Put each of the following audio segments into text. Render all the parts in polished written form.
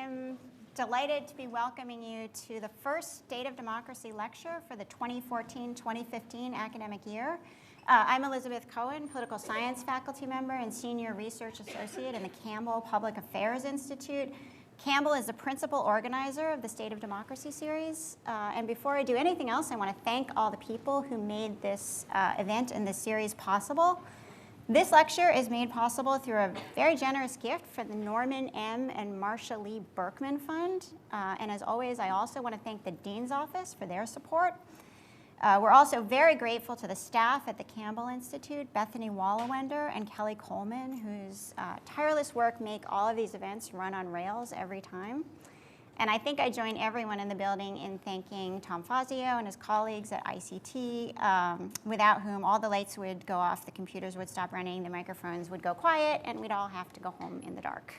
I'm delighted to be welcoming you to the first State of Democracy lecture for the 2014-2015 academic year. I'm Elizabeth Cohen, political science faculty member and senior research associate in the Campbell Public Affairs Institute. Campbell is the principal organizer of the State of Democracy series. And before I do anything else, I want to thank all the people who made this event and this series possible. This lecture is made possible through a very generous gift from the Norman M. and Marsha Lee Berkman Fund. And as always, I also want to thank the Dean's Office for their support. We're also very grateful to the staff at the Campbell Institute, Bethany Wallawender and Kelly Coleman, whose tireless work make all of these events run on rails every time. And I think I join everyone in the building in thanking Tom Fazio and his colleagues at ICT, without whom all the lights would go off, the computers would stop running, the microphones would go quiet, and we'd all have to go home in the dark.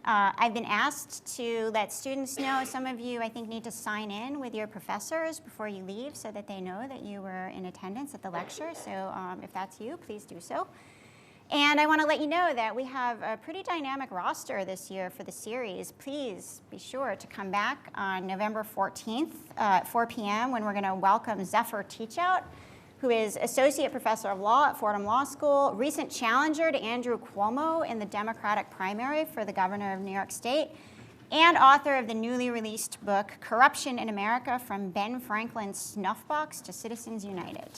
I've been asked to let students know. Some of you, I think, need to sign in with your professors before you leave so that they know that you were in attendance at the lecture. So if that's you, please do so. And I want to let you know that we have a pretty dynamic roster this year for the series. Please be sure to come back on November 14th at 4 p.m. when we're going to welcome Zephyr Teachout, who is Associate Professor of Law at Fordham Law School, recent challenger to Andrew Cuomo in the Democratic primary for the governor of New York State, and author of the newly released book, Corruption in America, From Ben Franklin's Snuffbox to Citizens United.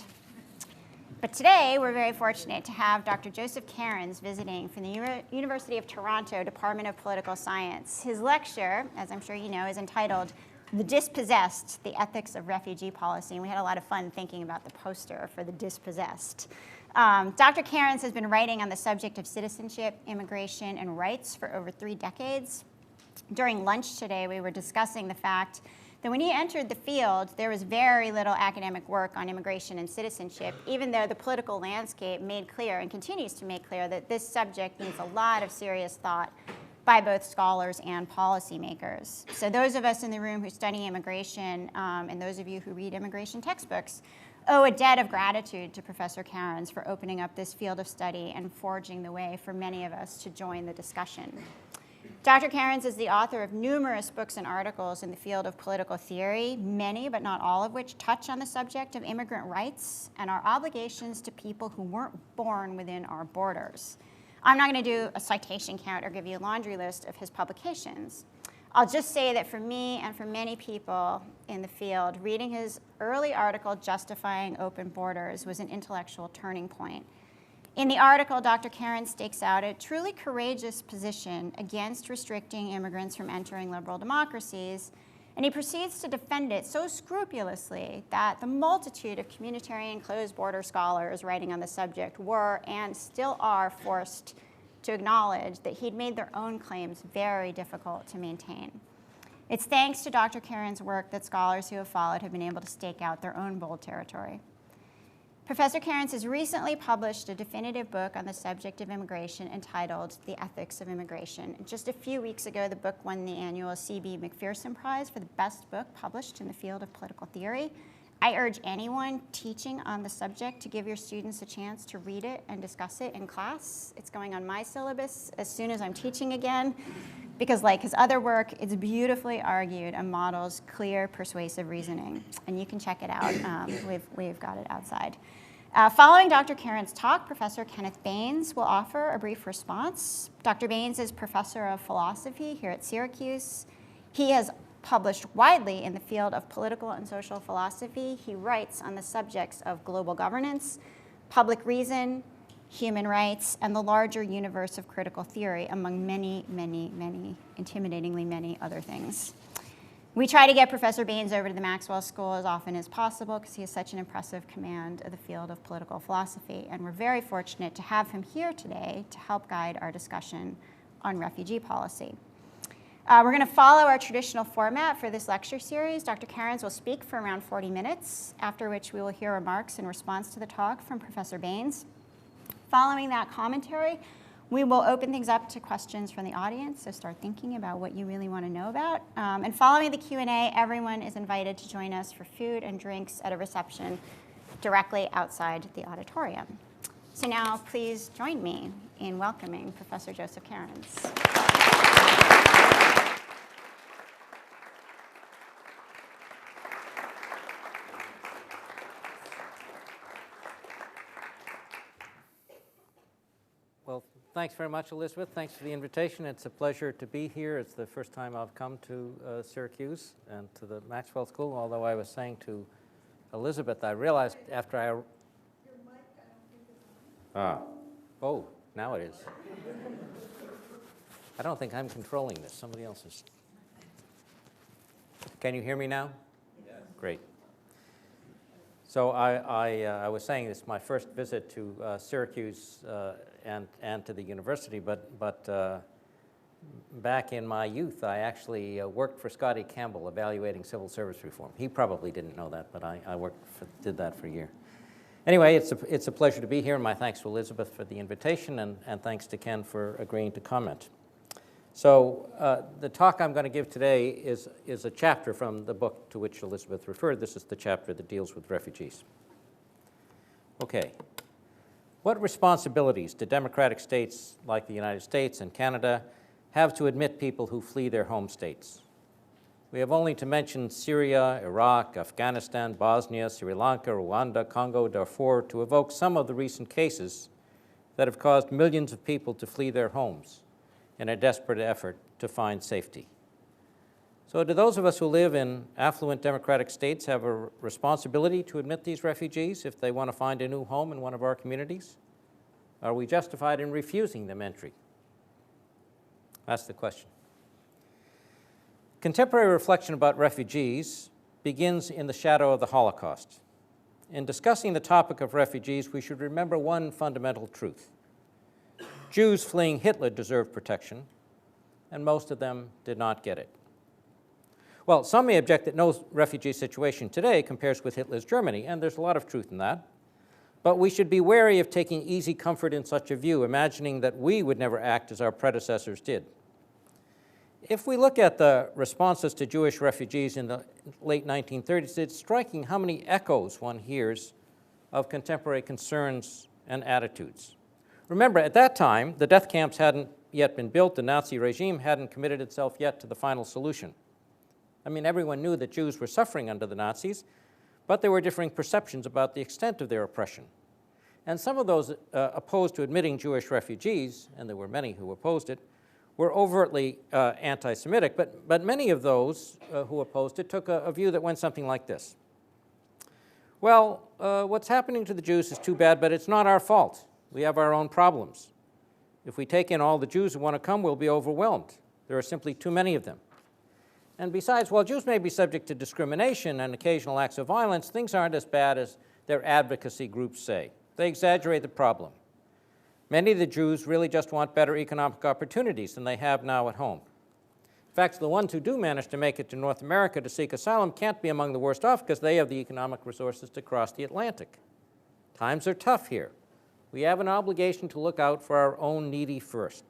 But today, we're very fortunate to have Dr. Joseph Cairns visiting from the University of Toronto Department of Political Science. His lecture, as I'm sure you know, is entitled The Dispossessed, The Ethics of Refugee Policy. And we had a lot of fun thinking about the poster for The Dispossessed. Dr. Cairns has been writing on the subject of citizenship, immigration, and rights for over 3 decades. During lunch today, we were discussing the fact that when he entered the field, there was very little academic work on immigration and citizenship, even though the political landscape made clear and continues to make clear that this subject needs a lot of serious thought by both scholars and policymakers. So those of us in the room who study immigration, and those of you who read immigration textbooks, owe a debt of gratitude to Professor Cairns for opening up this field of study and forging the way for many of us to join the discussion. Dr. Cairns is the author of numerous books and articles in the field of political theory, many but not all of which touch on the subject of immigrant rights and our obligations to people who weren't born within our borders. I'm not going to do a citation count or give you a laundry list of his publications. I'll just say that for me and for many people in the field, reading his early article, Justifying Open Borders, was an intellectual turning point. In the article, Dr. Cairns stakes out a truly courageous position against restricting immigrants from entering liberal democracies, and he proceeds to defend it so scrupulously that the multitude of communitarian closed-border scholars writing on the subject were and still are forced to acknowledge that he'd made their own claims very difficult to maintain. It's thanks to Dr. Cairns' work that scholars who have followed have been able to stake out their own bold territory. Professor Cairns has recently published a definitive book on the subject of immigration entitled The Ethics of Immigration. Just a few weeks ago, the book won the annual C.B. McPherson Prize for the best book published in the field of political theory. I urge anyone teaching on the subject to give your students a chance to read it and discuss it in class. It's going on my syllabus as soon as I'm teaching again, because like his other work, it's beautifully argued and models clear, persuasive reasoning. And you can check it out. We've got it outside. Following Dr. Cairns' talk, Professor Kenneth Baines will offer a brief response. Dr. Baines is professor of philosophy here at Syracuse. He has published widely in the field of political and social philosophy. He writes on the subjects of global governance, public reason, human rights, and the larger universe of critical theory, among many, many, many, intimidatingly many other things. We try to get Professor Baines over to the Maxwell School as often as possible because he has such an impressive command of the field of political philosophy, and we're very fortunate to have him here today to help guide our discussion on refugee policy. We're going to follow our traditional format for this lecture series. Dr. Cairns will speak for around 40 minutes, after which we will hear remarks in response to the talk from Professor Baines. Following that commentary, we will open things up to questions from the audience, so start thinking about what you really want to know about. And following the Q&A, everyone is invited to join us for food and drinks at a reception directly outside the auditorium. So now please join me in welcoming Professor Joseph Cairns. thanks very much, Elizabeth. Thanks for the invitation. It's a pleasure to be here. It's the first time I've come to Syracuse and to the Maxwell School, although I was saying to Elizabeth, I realized after I... Your mic, I don't think it's on. Oh, now it is. I don't think I'm controlling this. Somebody else is. Can you hear me now? Yes. Great. So I was saying this is my first visit to Syracuse and to the university, but back in my youth, I actually worked for Scotty Campbell evaluating civil service reform. He probably didn't know that, but I did that for a year. Anyway, it's a pleasure to be here, and my thanks to Elizabeth for the invitation, and thanks to Ken for agreeing to comment. So the talk I'm going to give today is a chapter from the book to which Elizabeth referred. This is the chapter that deals with refugees. Okay. What responsibilities do democratic states like the United States and Canada have to admit people who flee their home states? We have only to mention Syria, Iraq, Afghanistan, Bosnia, Sri Lanka, Rwanda, Congo, Darfur to evoke some of the recent cases that have caused millions of people to flee their homes in a desperate effort to find safety. So do those of us who live in affluent democratic states have a responsibility to admit these refugees if they want to find a new home in one of our communities? Are we justified in refusing them entry? That's the question. Contemporary reflection about refugees begins in the shadow of the Holocaust. In discussing the topic of refugees, we should remember one fundamental truth. Jews fleeing Hitler deserved protection, and most of them did not get it. Well, some may object that no refugee situation today compares with Hitler's Germany, and there's a lot of truth in that. But we should be wary of taking easy comfort in such a view, imagining that we would never act as our predecessors did. If we look at the responses to Jewish refugees in the late 1930s, it's striking how many echoes one hears of contemporary concerns and attitudes. Remember, at that time, the death camps hadn't yet been built. The Nazi regime hadn't committed itself yet to the final solution. I mean, everyone knew that Jews were suffering under the Nazis, but there were differing perceptions about the extent of their oppression. And some of those opposed to admitting Jewish refugees, and there were many who opposed it, were overtly anti-Semitic, but many of those who opposed it took a view that went something like this. Well, what's happening to the Jews is too bad, but it's not our fault. We have our own problems. If we take in all the Jews who want to come, we'll be overwhelmed. There are simply too many of them. And besides, while Jews may be subject to discrimination and occasional acts of violence, things aren't as bad as their advocacy groups say. They exaggerate the problem. Many of the Jews really just want better economic opportunities than they have now at home. In fact, the ones who do manage to make it to North America to seek asylum can't be among the worst off because they have the economic resources to cross the Atlantic. Times are tough here. We have an obligation to look out for our own needy first.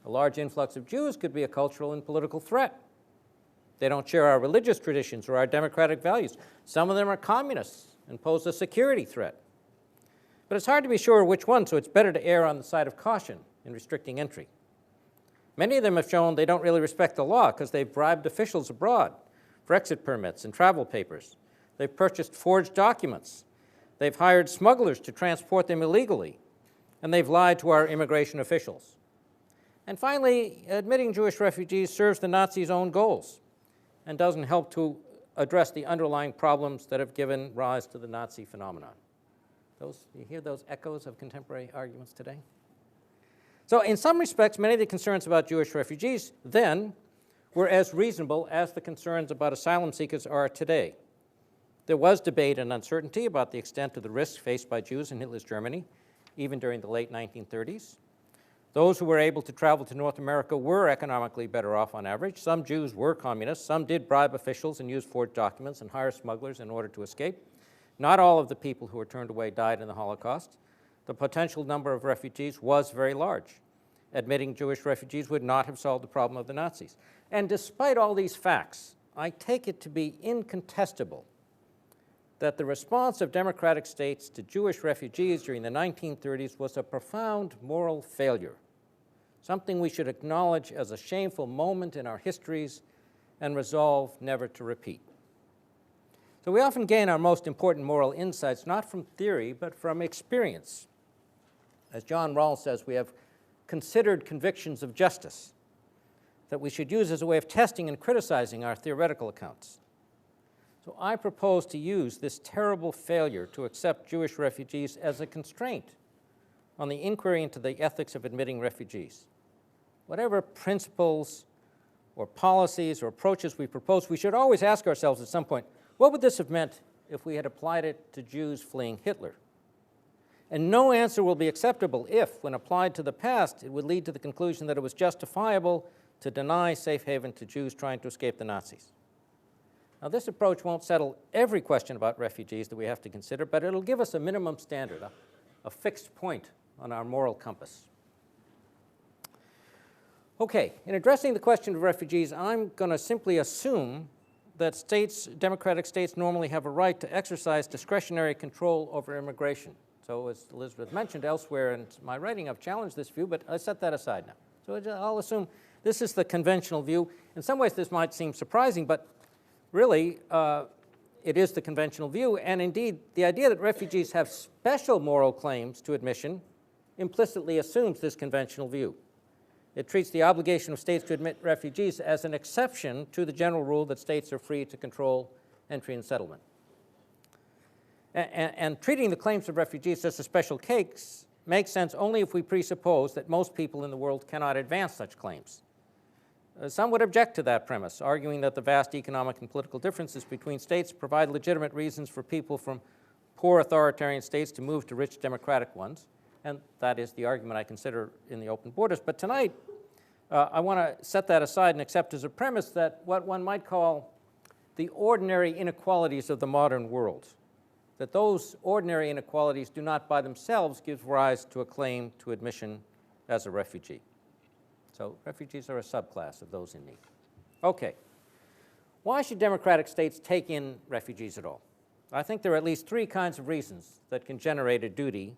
A large influx of Jews could be a cultural and political threat. They don't share our religious traditions or our democratic values. Some of them are communists and pose a security threat. But it's hard to be sure which one, so it's better to err on the side of caution in restricting entry. Many of them have shown they don't really respect the law because they've bribed officials abroad for exit permits and travel papers. They've purchased forged documents. They've hired smugglers to transport them illegally, and they've lied to our immigration officials. And finally, admitting Jewish refugees serves the Nazis' own goals and doesn't help to address the underlying problems that have given rise to the Nazi phenomenon. You hear those echoes of contemporary arguments today? So in some respects, many of the concerns about Jewish refugees then were as reasonable as the concerns about asylum seekers are today. There was debate and uncertainty about the extent of the risks faced by Jews in Hitler's Germany, even during the late 1930s. Those who were able to travel to North America were economically better off on average. Some Jews were communists. Some did bribe officials and use forged documents and hire smugglers in order to escape. Not all of the people who were turned away died in the Holocaust. The potential number of refugees was very large. Admitting Jewish refugees would not have solved the problem of the Nazis. And despite all these facts, I take it to be incontestable that the response of democratic states to Jewish refugees during the 1930s was a profound moral failure, something we should acknowledge as a shameful moment in our histories and resolve never to repeat. So we often gain our most important moral insights not from theory, but from experience. As John Rawls says, we have considered convictions of justice that we should use as a way of testing and criticizing our theoretical accounts. So I propose to use this terrible failure to accept Jewish refugees as a constraint on the inquiry into the ethics of admitting refugees. Whatever principles or policies or approaches we propose, we should always ask ourselves at some point, what would this have meant if we had applied it to Jews fleeing Hitler? And no answer will be acceptable if, when applied to the past, it would lead to the conclusion that it was justifiable to deny safe haven to Jews trying to escape the Nazis. Now, this approach won't settle every question about refugees that we have to consider, but it'll give us a minimum standard, a fixed point on our moral compass. Okay, in addressing the question of refugees, I'm going to simply assume that states, democratic states, normally have a right to exercise discretionary control over immigration. So as Elizabeth mentioned elsewhere in my writing, I've challenged this view, but I set that aside now. So I'll assume this is the conventional view. In some ways, this might seem surprising, but really, it is the conventional view. And indeed, the idea that refugees have special moral claims to admission implicitly assumes this conventional view. It treats the obligation of states to admit refugees as an exception to the general rule that states are free to control entry and settlement. And treating the claims of refugees as a special case makes sense only if we presuppose that most people in the world cannot advance such claims. Some would object to that premise, arguing that the vast economic and political differences between states provide legitimate reasons for people from poor authoritarian states to move to rich democratic ones. And that is the argument I consider in the open borders. But tonight, I want to set that aside and accept as a premise that what one might call the ordinary inequalities of the modern world, that those ordinary inequalities do not by themselves give rise to a claim to admission as a refugee. So refugees are a subclass of those in need. Okay. Why should democratic states take in refugees at all? I think there are at least three kinds of reasons that can generate a duty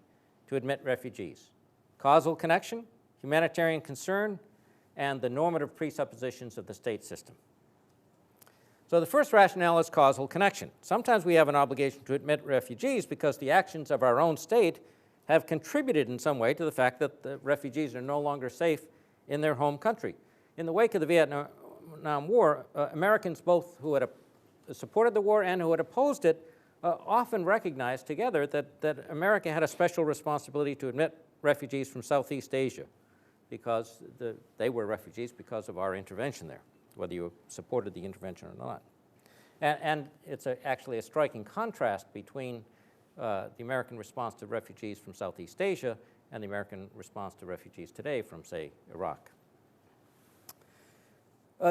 to admit refugees: causal connection, humanitarian concern, and the normative presuppositions of the state system. So the first rationale is causal connection. Sometimes we have an obligation to admit refugees because the actions of our own state have contributed in some way to the fact that the refugees are no longer safe in their home country. In the wake of the Vietnam War, Americans both who had supported the war and who had opposed it often recognized together that America had a special responsibility to admit refugees from Southeast Asia because they were refugees because of our intervention there, whether you supported the intervention or not. And it's actually a striking contrast between the American response to refugees from Southeast Asia and the American response to refugees today from, say, Iraq.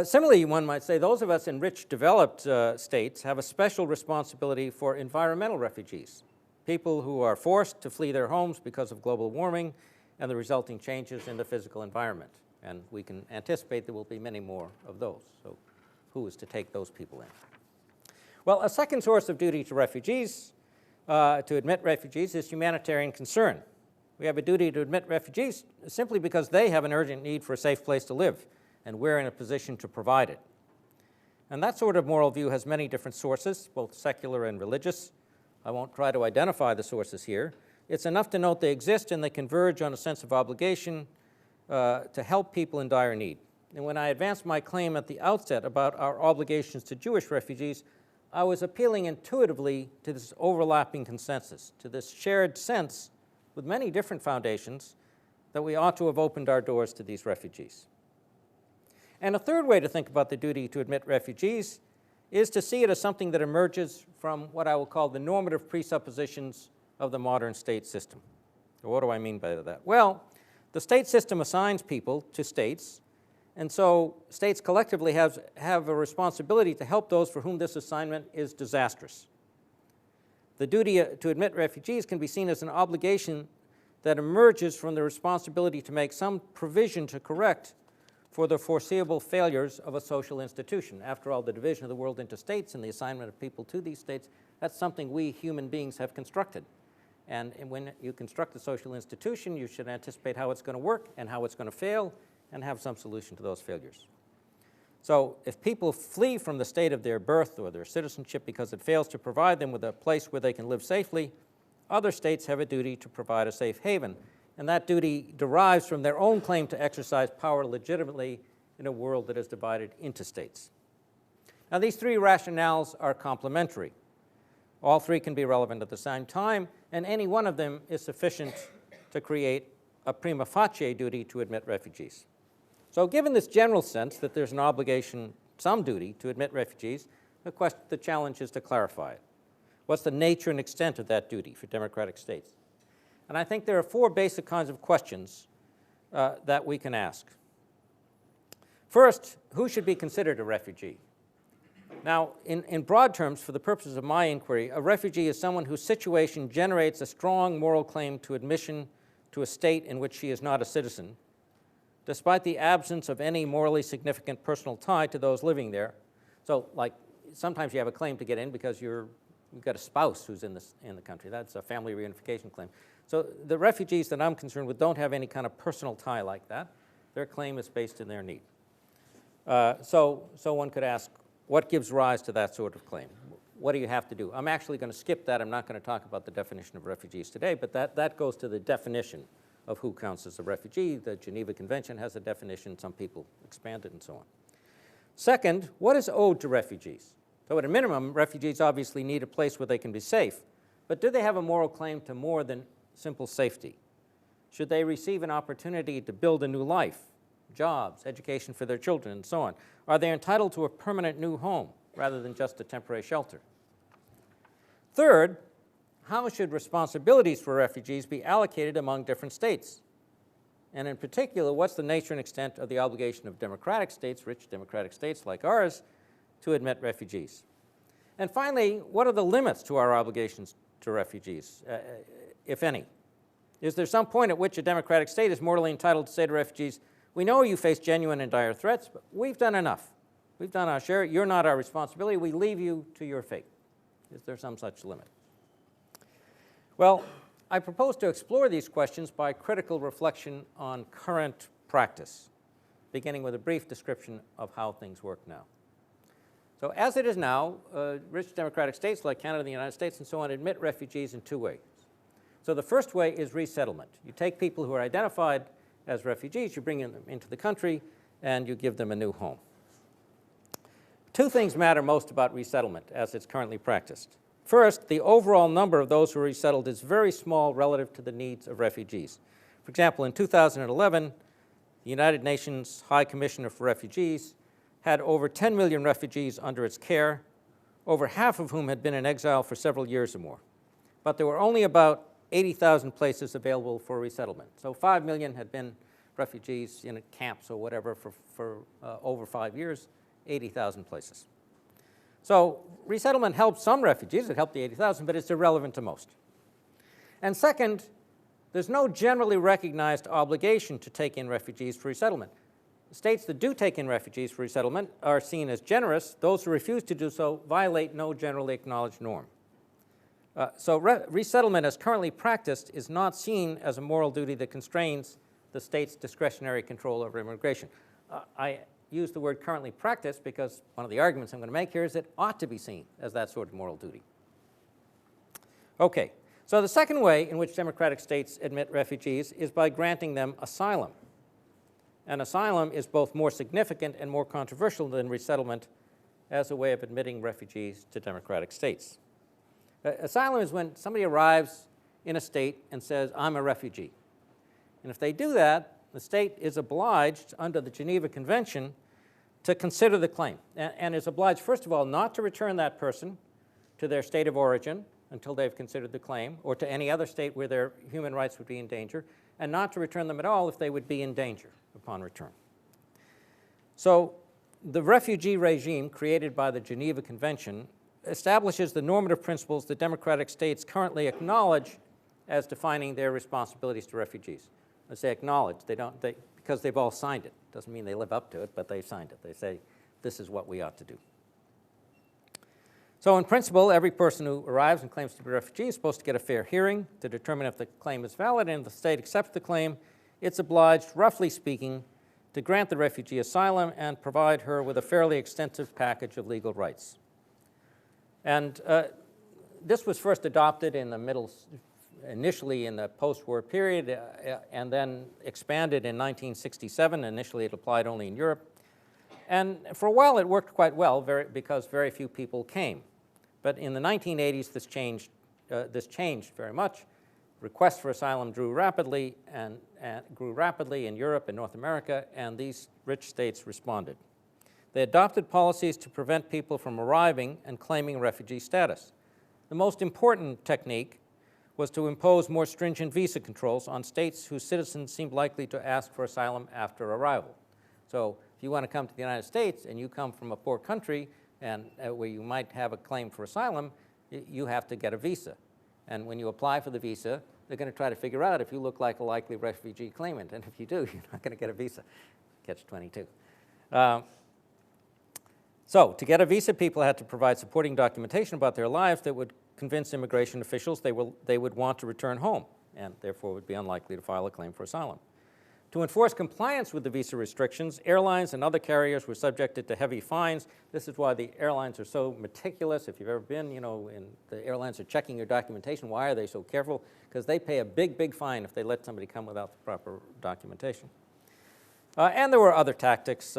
Similarly, one might say those of us in rich, developed states have a special responsibility for environmental refugees, people who are forced to flee their homes because of global warming and the resulting changes in the physical environment. And we can anticipate there will be many more of those. So who is to take those people in? Well, a second source of duty to refugees, to admit refugees, is humanitarian concern. We have a duty to admit refugees simply because they have an urgent need for a safe place to live, and we're in a position to provide it. And that sort of moral view has many different sources, both secular and religious. I won't try to identify the sources here. It's enough to note they exist and they converge on a sense of obligation to help people in dire need. And when I advanced my claim at the outset about our obligations to Jewish refugees, I was appealing intuitively to this overlapping consensus, to this shared sense with many different foundations that we ought to have opened our doors to these refugees. And a third way to think about the duty to admit refugees is to see it as something that emerges from what I will call the normative presuppositions of the modern state system. So what do I mean by that? Well, the state system assigns people to states, and so states collectively have a responsibility to help those for whom this assignment is disastrous. The duty to admit refugees can be seen as an obligation that emerges from the responsibility to make some provision to correct for the foreseeable failures of a social institution. After all, the division of the world into states and the assignment of people to these states, that's something we human beings have constructed. And when you construct a social institution, you should anticipate how it's going to work and how it's going to fail and have some solution to those failures. So if people flee from the state of their birth or their citizenship because it fails to provide them with a place where they can live safely, other states have a duty to provide a safe haven. and that duty derives from their own claim to exercise power legitimately in a world that is divided into states. Now, these three rationales are complementary. All three can be relevant at the same time, and any one of them is sufficient to create a prima facie duty to admit refugees. So given this general sense that there's an obligation, some duty, to admit refugees, the challenge is to clarify it. What's the nature and extent of that duty for democratic states? And I think there are four basic kinds of questions that we can ask. First, who should be considered a refugee? Now, in broad terms, for the purposes of my inquiry, a refugee is someone whose situation generates a strong moral claim to admission to a state in which she is not a citizen, despite the absence of any morally significant personal tie to those living there. So, like, sometimes you have a claim to get in because you've got a spouse who's in the country. That's a family reunification claim. So the refugees that I'm concerned with don't have any kind of personal tie like that. Their claim is based in their need. So one could ask, what gives rise to that sort of claim? What do you have to do? I'm actually going to skip that. I'm not going to talk about the definition of refugees today, but that goes to the definition of who counts as a refugee. The Geneva Convention has a definition. Some people expand it and so on. Second, what is owed to refugees? So at a minimum, refugees obviously need a place where they can be safe, but do they have a moral claim to more than simple safety? Should they receive an opportunity to build a new life, jobs, education for their children, and so on? Are they entitled to a permanent new home rather than just a temporary shelter? Third, how should responsibilities for refugees be allocated among different states? And in particular, what's the nature and extent of the obligation of democratic states, rich democratic states like ours, to admit refugees? And finally, what are the limits to our obligations to refugees, if any? Is there some point at which a democratic state is morally entitled to say to refugees, we know you face genuine and dire threats, but we've done enough. We've done our share. You're not our responsibility. We leave you to your fate. Is there some such limit? Well, I propose to explore these questions by critical reflection on current practice, beginning with a brief description of how things work now. So as it is now, rich democratic states like Canada, the United States, and so on admit refugees in two ways. So the first way is resettlement. You take people who are identified as refugees, you bring them into the country, and you give them a new home. Two things matter most about resettlement as it's currently practiced. First, the overall number of those who are resettled is very small relative to the needs of refugees. For example, in 2011, the United Nations High Commissioner for Refugees had over 10 million refugees under its care, over half of whom had been in exile for several years or more. But there were only about 80,000 places available for resettlement. So 5 million had been refugees in camps or whatever for over 5 years, 80,000 places. So resettlement helped some refugees. It helped the 80,000, but it's irrelevant to most. And second, there's no generally recognized obligation to take in refugees for resettlement. States that do take in refugees for resettlement are seen as generous. Those who refuse to do so violate no generally acknowledged norm. So resettlement as currently practiced is not seen as a moral duty that constrains the state's discretionary control over immigration. I use the word currently practiced because one of the arguments I'm going to make here is it ought to be seen as that sort of moral duty. Okay, so the second way in which democratic states admit refugees is by granting them asylum. And asylum is both more significant and more controversial than resettlement as a way of admitting refugees to democratic states. Asylum is when somebody arrives in a state and says, I'm a refugee. And if they do that, the state is obliged under the Geneva Convention to consider the claim and is obliged, first of all, not to return that person to their state of origin until they've considered the claim, or to any other state where their human rights would be in danger, and not to return them at all if they would be in danger upon return. So the refugee regime created by the Geneva Convention establishes the normative principles that democratic states currently acknowledge as defining their responsibilities to refugees. As they acknowledge, because they've all signed it. Doesn't mean they live up to it, but they've signed it. They say, this is what we ought to do. So in principle, every person who arrives and claims to be a refugee is supposed to get a fair hearing to determine if the claim is valid, and if the state accepts the claim, it's obliged, roughly speaking, to grant the refugee asylum and provide her with a fairly extensive package of legal rights. And this was first adopted in the initially in the post-war period and then expanded in 1967. Initially, it applied only in Europe. And for a while, it worked quite well because very few people came. But in the 1980s, this changed very much. Requests for asylum grew rapidly in Europe and North America, and these rich states responded. They adopted policies to prevent people from arriving and claiming refugee status. The most important technique was to impose more stringent visa controls on states whose citizens seemed likely to ask for asylum after arrival. So if you want to come to the United States and you come from a poor country and where you might have a claim for asylum, you have to get a visa. And when you apply for the visa, they're going to try to figure out if you look like a likely refugee claimant. And if you do, you're not going to get a visa. Catch-22. So to get a visa, people had to provide supporting documentation about their lives that would convince immigration officials they would want to return home and therefore would be unlikely to file a claim for asylum. To enforce compliance with the visa restrictions, airlines and other carriers were subjected to heavy fines. This is why the airlines are so meticulous. If you've ever been, and the airlines are checking your documentation, why are they so careful? Because they pay a big, big fine if they let somebody come without the proper documentation. And there were other tactics.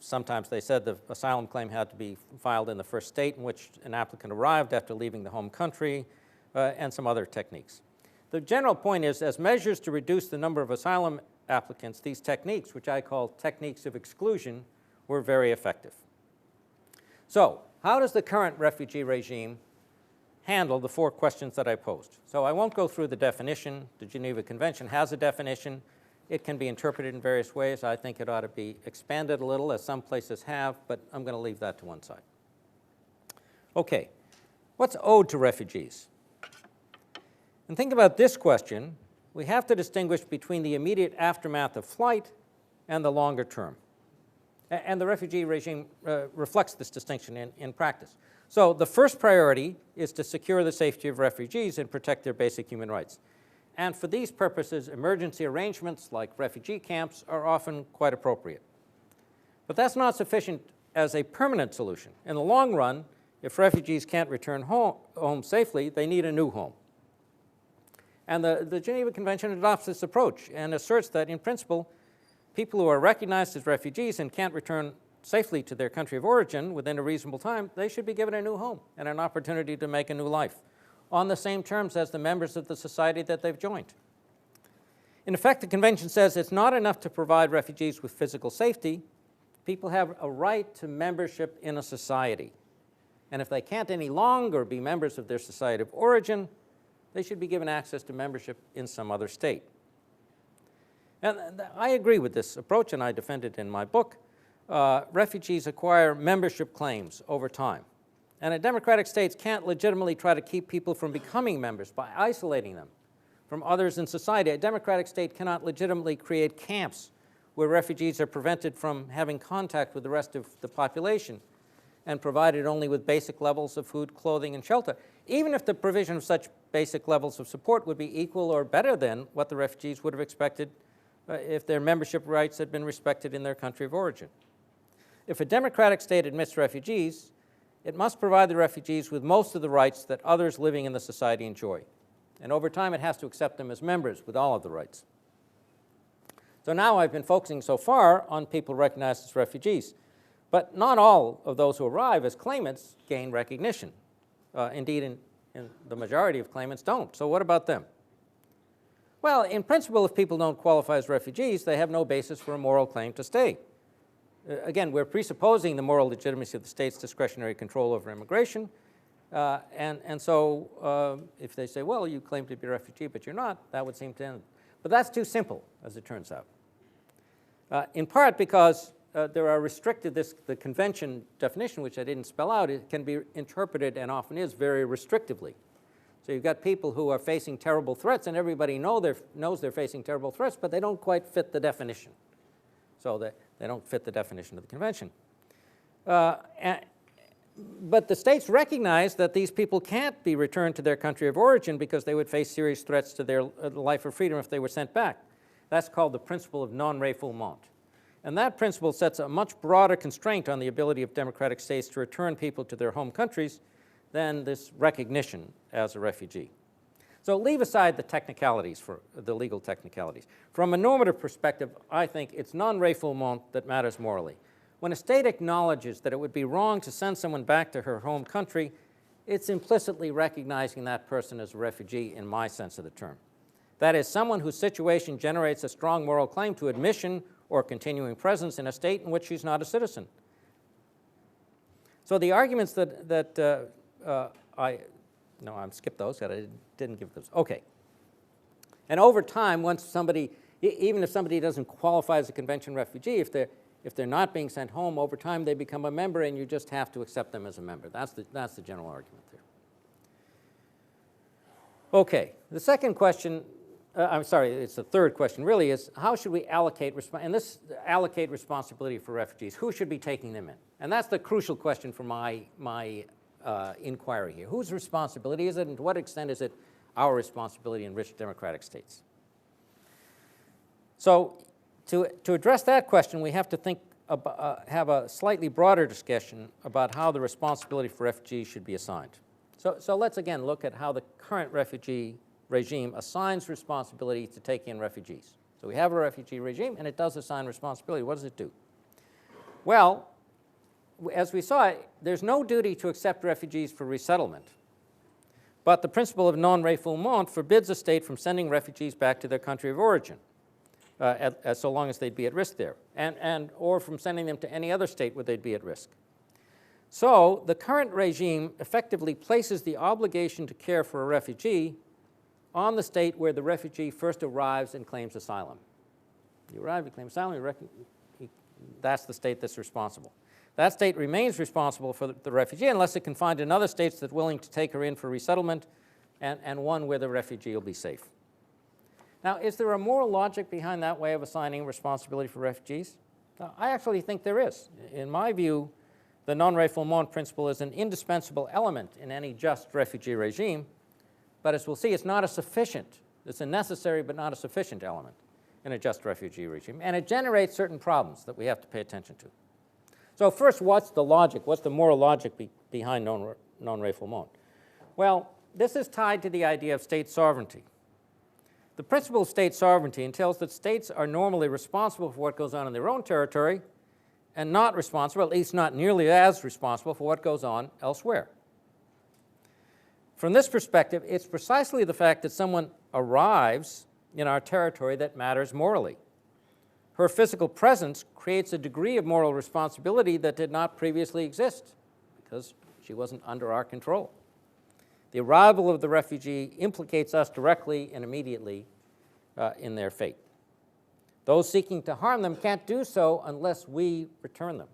Sometimes they said the asylum claim had to be filed in the first state in which an applicant arrived after leaving the home country, and some other techniques. The general point is, as measures to reduce the number of asylum applicants, these techniques, which I call techniques of exclusion, were very effective. So, how does the current refugee regime handle the 4 questions that I posed? So I won't go through the definition. The Geneva Convention has a definition. It can be interpreted in various ways. I think it ought to be expanded a little, as some places have, but I'm going to leave that to one side. Okay, what's owed to refugees? And think about this question. We have to distinguish between the immediate aftermath of flight and the longer term. And the refugee regime reflects this distinction in practice. So the first priority is to secure the safety of refugees and protect their basic human rights. And for these purposes, emergency arrangements like refugee camps are often quite appropriate. But that's not sufficient as a permanent solution. In the long run, if refugees can't return home safely, they need a new home. And the Geneva Convention adopts this approach and asserts that, in principle, people who are recognized as refugees and can't return safely to their country of origin within a reasonable time, they should be given a new home and an opportunity to make a new life on the same terms as the members of the society that they've joined. In effect, the Convention says it's not enough to provide refugees with physical safety. People have a right to membership in a society. And if they can't any longer be members of their society of origin, they should be given access to membership in some other state. And I agree with this approach, and I defend it in my book. Refugees acquire membership claims over time. And democratic states can't legitimately try to keep people from becoming members by isolating them from others in society. A democratic state cannot legitimately create camps where refugees are prevented from having contact with the rest of the population and provided only with basic levels of food, clothing, and shelter, even if the provision of such basic levels of support would be equal or better than what the refugees would have expected if their membership rights had been respected in their country of origin. If a democratic state admits refugees, it must provide the refugees with most of the rights that others living in the society enjoy. And over time, it has to accept them as members with all of the rights. So now I've been focusing so far on people recognized as refugees. But not all of those who arrive as claimants gain recognition. Indeed, in the majority of claimants don't. So what about them? Well, in principle, if people don't qualify as refugees, they have no basis for a moral claim to stay. Again, we're presupposing the moral legitimacy of the state's discretionary control over immigration. And so if they say, well, you claim to be a refugee, but you're not, that would seem to end. But that's too simple, as it turns out. In part because there are restricted, the convention definition, which I didn't spell out, it can be interpreted, and often is, very restrictively. So you've got people who are facing terrible threats, and everybody knows they're facing terrible threats, but they don't quite fit the definition. So they don't fit the definition of the convention. But the states recognize that these people can't be returned to their country of origin because they would face serious threats to their life or freedom if they were sent back. That's called the principle of non-refoulement. And that principle sets a much broader constraint on the ability of democratic states to return people to their home countries than this recognition as a refugee. So leave aside the technicalities, for the legal technicalities. From a normative perspective, I think it's non-refoulement that matters morally. When a state acknowledges that it would be wrong to send someone back to her home country, it's implicitly recognizing that person as a refugee in my sense of the term. That is, someone whose situation generates a strong moral claim to admission or continuing presence in a state in which she's not a citizen. So the arguments I'm skipped those, I didn't give those. Okay. And over time, once somebody, even if somebody doesn't qualify as a convention refugee, if they're not being sent home, over time they become a member and you just have to accept them as a member. That's the general argument there. Okay, the second question, it's the third question really, is how should we allocate responsibility for refugees? Who should be taking them in? And that's the crucial question for my inquiry here. Whose responsibility is it, and to what extent is it our responsibility in rich democratic states? So to address that question, we have to have a slightly broader discussion about how the responsibility for refugees should be assigned. So let's again look at how the current refugee regime assigns responsibility to take in refugees. So we have a refugee regime, and it does assign responsibility. What does it do? Well, as we saw, there's no duty to accept refugees for resettlement. But the principle of non-refoulement forbids a state from sending refugees back to their country of origin, so long as they'd be at risk there, or from sending them to any other state where they'd be at risk. So the current regime effectively places the obligation to care for a refugee on the state where the refugee first arrives and claims asylum. You arrive, you claim asylum, that's the state that's responsible. That state remains responsible for the refugee unless it can find another state that's willing to take her in for resettlement and one where the refugee will be safe. Now, is there a moral logic behind that way of assigning responsibility for refugees? I actually think there is. In my view, the non-refoulement principle is an indispensable element in any just refugee regime, but as we'll see, it's a necessary but not a sufficient element in a just refugee regime, and it generates certain problems that we have to pay attention to. So first, what's the logic? What's the moral logic behind non-refoulement? Well, this is tied to the idea of state sovereignty. The principle of state sovereignty entails that states are normally responsible for what goes on in their own territory and not responsible, at least not nearly as responsible, for what goes on elsewhere. From this perspective, it's precisely the fact that someone arrives in our territory that matters morally. Her physical presence creates a degree of moral responsibility that did not previously exist because she wasn't under our control. The arrival of the refugee implicates us directly and immediately in their fate. Those seeking to harm them can't do so unless we return them.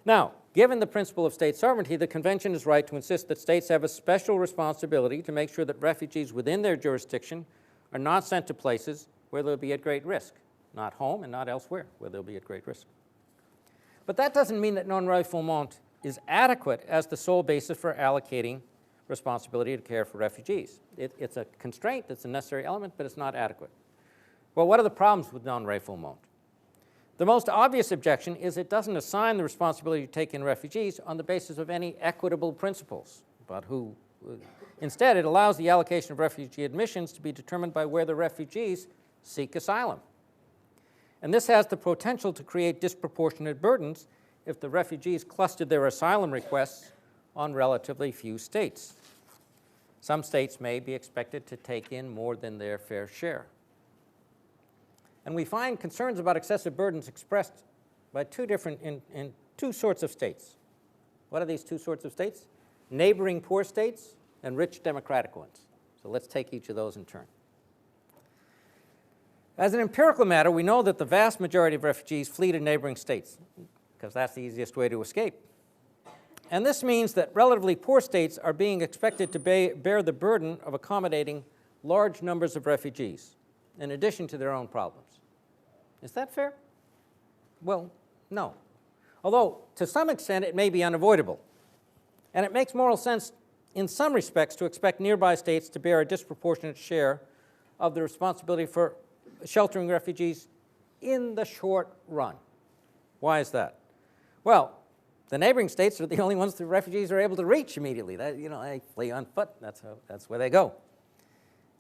Now, given the principle of state sovereignty, the Convention is right to insist that states have a special responsibility to make sure that refugees within their jurisdiction are not sent to places where they'll be at great risk, not home and not elsewhere where they'll be at great risk. But that doesn't mean that non-refoulement is adequate as the sole basis for allocating responsibility to care for refugees. It's a constraint, it's a necessary element, but it's not adequate. Well, what are the problems with non-refoulement? The most obvious objection is it doesn't assign the responsibility to take in refugees on the basis of any equitable principles about who. Instead, it allows the allocation of refugee admissions to be determined by where the refugees seek asylum. And this has the potential to create disproportionate burdens if the refugees clustered their asylum requests on relatively few states. Some states may be expected to take in more than their fair share. And we find concerns about excessive burdens expressed by in two sorts of states. What are these two sorts of states? Neighboring poor states and rich democratic ones. So let's take each of those in turn. As an empirical matter, we know that the vast majority of refugees flee to neighboring states because that's the easiest way to escape. And this means that relatively poor states are being expected to bear the burden of accommodating large numbers of refugees in addition to their own problems. Is that fair? Well, no. Although, to some extent, it may be unavoidable. And it makes moral sense in some respects to expect nearby states to bear a disproportionate share of the responsibility for sheltering refugees in the short run. Why is that? Well, The neighboring states are the only ones the refugees are able to reach immediately. They flee on foot. That's where they go.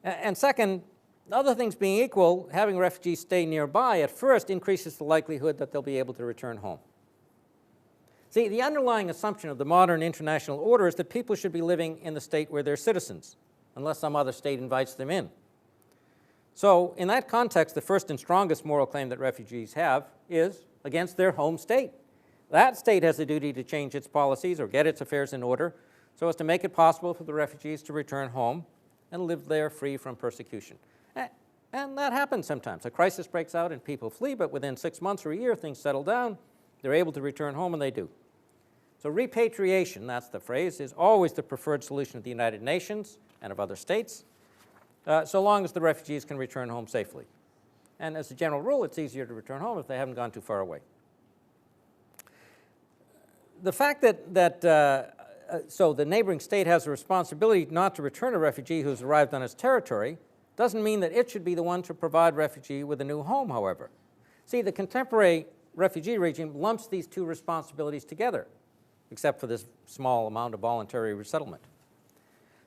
And second, other things being equal, having refugees stay nearby at first increases the likelihood that they'll be able to return home. See, the underlying assumption of the modern international order is that people should be living in the state where they're citizens, unless some other state invites them in. So in that context, the first and strongest moral claim that refugees have is against their home state. That state has a duty to change its policies or get its affairs in order so as to make it possible for the refugees to return home and live there free from persecution. And that happens sometimes. A crisis breaks out and people flee, but within 6 months or a year, things settle down. They're able to return home, and they do. So repatriation, that's the phrase, is always the preferred solution of the United Nations and of other states, so long as the refugees can return home safely. And as a general rule, it's easier to return home if they haven't gone too far away. The fact so the neighboring state has a responsibility not to return a refugee who's arrived on its territory doesn't mean that it should be the one to provide refugee with a new home, however. See, the contemporary refugee regime lumps these two responsibilities together, except for this small amount of voluntary resettlement.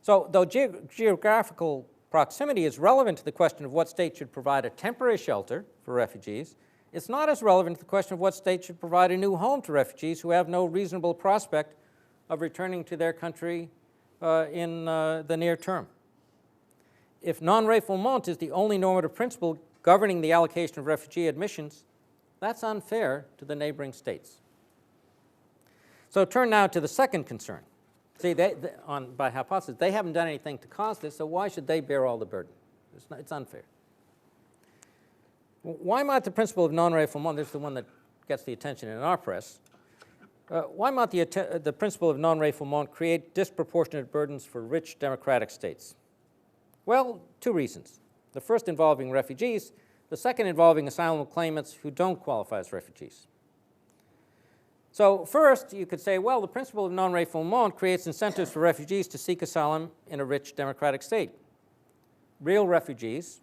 So though geographical proximity is relevant to the question of what state should provide a temporary shelter for refugees, it's not as relevant to the question of what state should provide a new home to refugees who have no reasonable prospect of returning to their country in the near term. If non-refoulement is the only normative principle governing the allocation of refugee admissions, that's unfair to the neighboring states. So turn now to the second concern. See, by hypothesis, they haven't done anything to cause this, so why should they bear all the burden? It's unfair. Why might the principle of non-refoulement, this is the one that gets the attention in our press, why might the principle of non-refoulement create disproportionate burdens for rich democratic states? Well, two reasons. The first involving refugees, the second involving asylum claimants who don't qualify as refugees. So first, you could say, well, the principle of non-refoulement creates incentives for refugees to seek asylum in a rich democratic state. Real refugees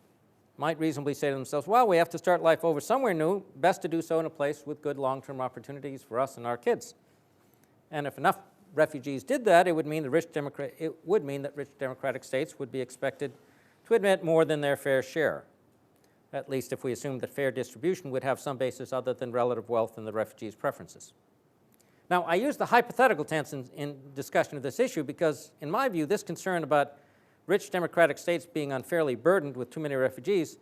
might reasonably say to themselves, well, we have to start life over somewhere new, best to do so in a place with good long-term opportunities for us and our kids. And if enough refugees did that, it would mean that rich democratic states would be expected to admit more than their fair share, at least if we assume that fair distribution would have some basis other than relative wealth and the refugees' preferences. Now, I use the hypothetical tense in discussion of this issue because, in my view, this concern about rich democratic states being unfairly burdened with too many refugees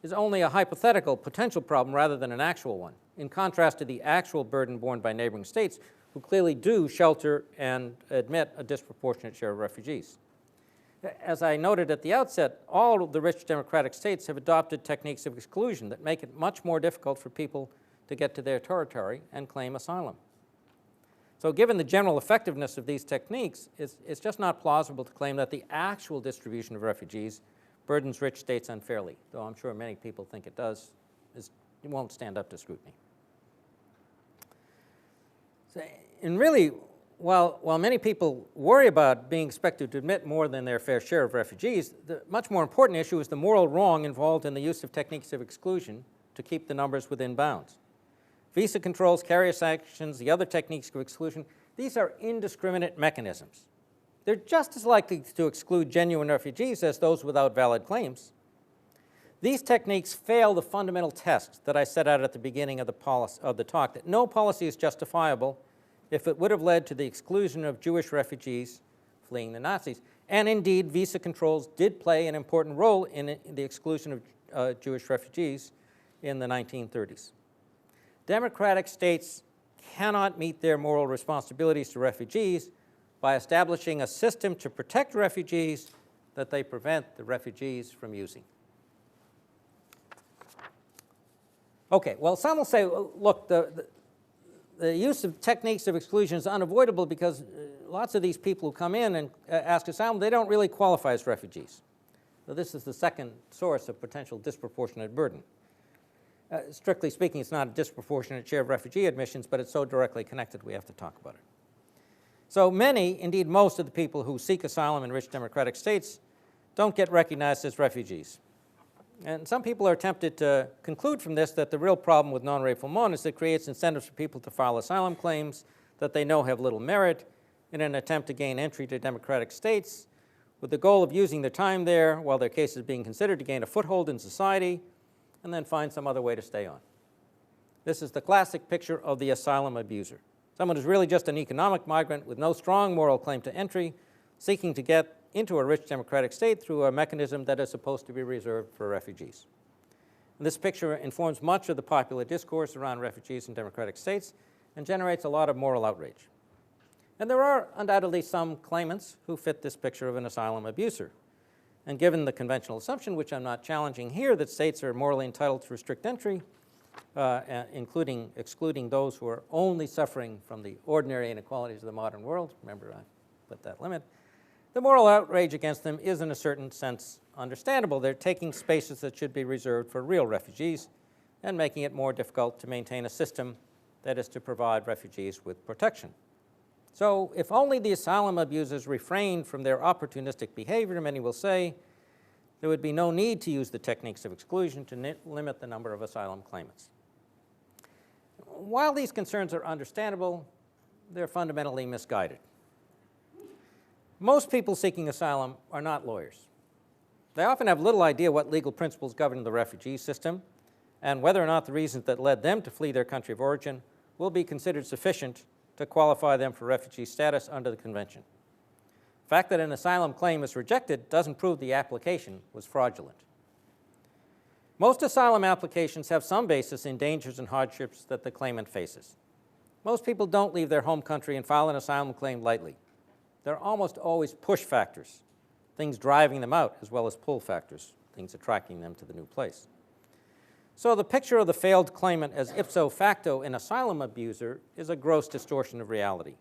is only a hypothetical potential problem rather than an actual one, in contrast to the actual burden borne by neighboring states who clearly do shelter and admit a disproportionate share of refugees. As I noted at the outset, all of the rich democratic states have adopted techniques of exclusion that make it much more difficult for people to get to their territory and claim asylum. So given the general effectiveness of these techniques, it's just not plausible to claim that the actual distribution of refugees burdens rich states unfairly, though I'm sure many people think it does. It won't stand up to scrutiny. So, and really, while many people worry about being expected to admit more than their fair share of refugees, the much more important issue is the moral wrong involved in the use of techniques of exclusion to keep the numbers within bounds. Visa controls, carrier sanctions, the other techniques of exclusion, these are indiscriminate mechanisms. They're just as likely to exclude genuine refugees as those without valid claims. These techniques fail the fundamental test that I set out at the beginning of the talk, that no policy is justifiable if it would have led to the exclusion of Jewish refugees fleeing the Nazis. And indeed, visa controls did play an important role in the exclusion of Jewish refugees in the 1930s. Democratic states cannot meet their moral responsibilities to refugees by establishing a system to protect refugees that they prevent the refugees from using. Okay, well, some will say, look, the use of techniques of exclusion is unavoidable because lots of these people who come in and ask asylum, they don't really qualify as refugees. So this is the second source of potential disproportionate burden. Strictly speaking, it's not a disproportionate share of refugee admissions, but it's so directly connected we have to talk about it. So many, indeed most of the people who seek asylum in rich democratic states don't get recognized as refugees. And some people are tempted to conclude from this that the real problem with non-refoulement is that it creates incentives for people to file asylum claims that they know have little merit in an attempt to gain entry to democratic states with the goal of using their time there while their case is being considered to gain a foothold in society and then find some other way to stay on. This is the classic picture of the asylum abuser. Someone who's really just an economic migrant with no strong moral claim to entry, seeking to get into a rich democratic state through a mechanism that is supposed to be reserved for refugees. And this picture informs much of the popular discourse around refugees in democratic states and generates a lot of moral outrage. And there are undoubtedly some claimants who fit this picture of an asylum abuser. And given the conventional assumption, which I'm not challenging here, that states are morally entitled to restrict entry, including excluding those who are only suffering from the ordinary inequalities of the modern world, remember I put that limit, the moral outrage against them is in a certain sense understandable. They're taking spaces that should be reserved for real refugees and making it more difficult to maintain a system that is to provide refugees with protection. So if only the asylum abusers refrained from their opportunistic behavior, many will say, there would be no need to use the techniques of exclusion to limit the number of asylum claimants. While these concerns are understandable, they're fundamentally misguided. Most people seeking asylum are not lawyers. They often have little idea what legal principles govern the refugee system and whether or not the reasons that led them to flee their country of origin will be considered sufficient to qualify them for refugee status under the Convention. The fact that an asylum claim is rejected doesn't prove the application was fraudulent. Most asylum applications have some basis in dangers and hardships that the claimant faces. Most people don't leave their home country and file an asylum claim lightly. There are almost always push factors, things driving them out, as well as pull factors, things attracting them to the new place. So the picture of the failed claimant as ipso facto an asylum abuser is a gross distortion of reality.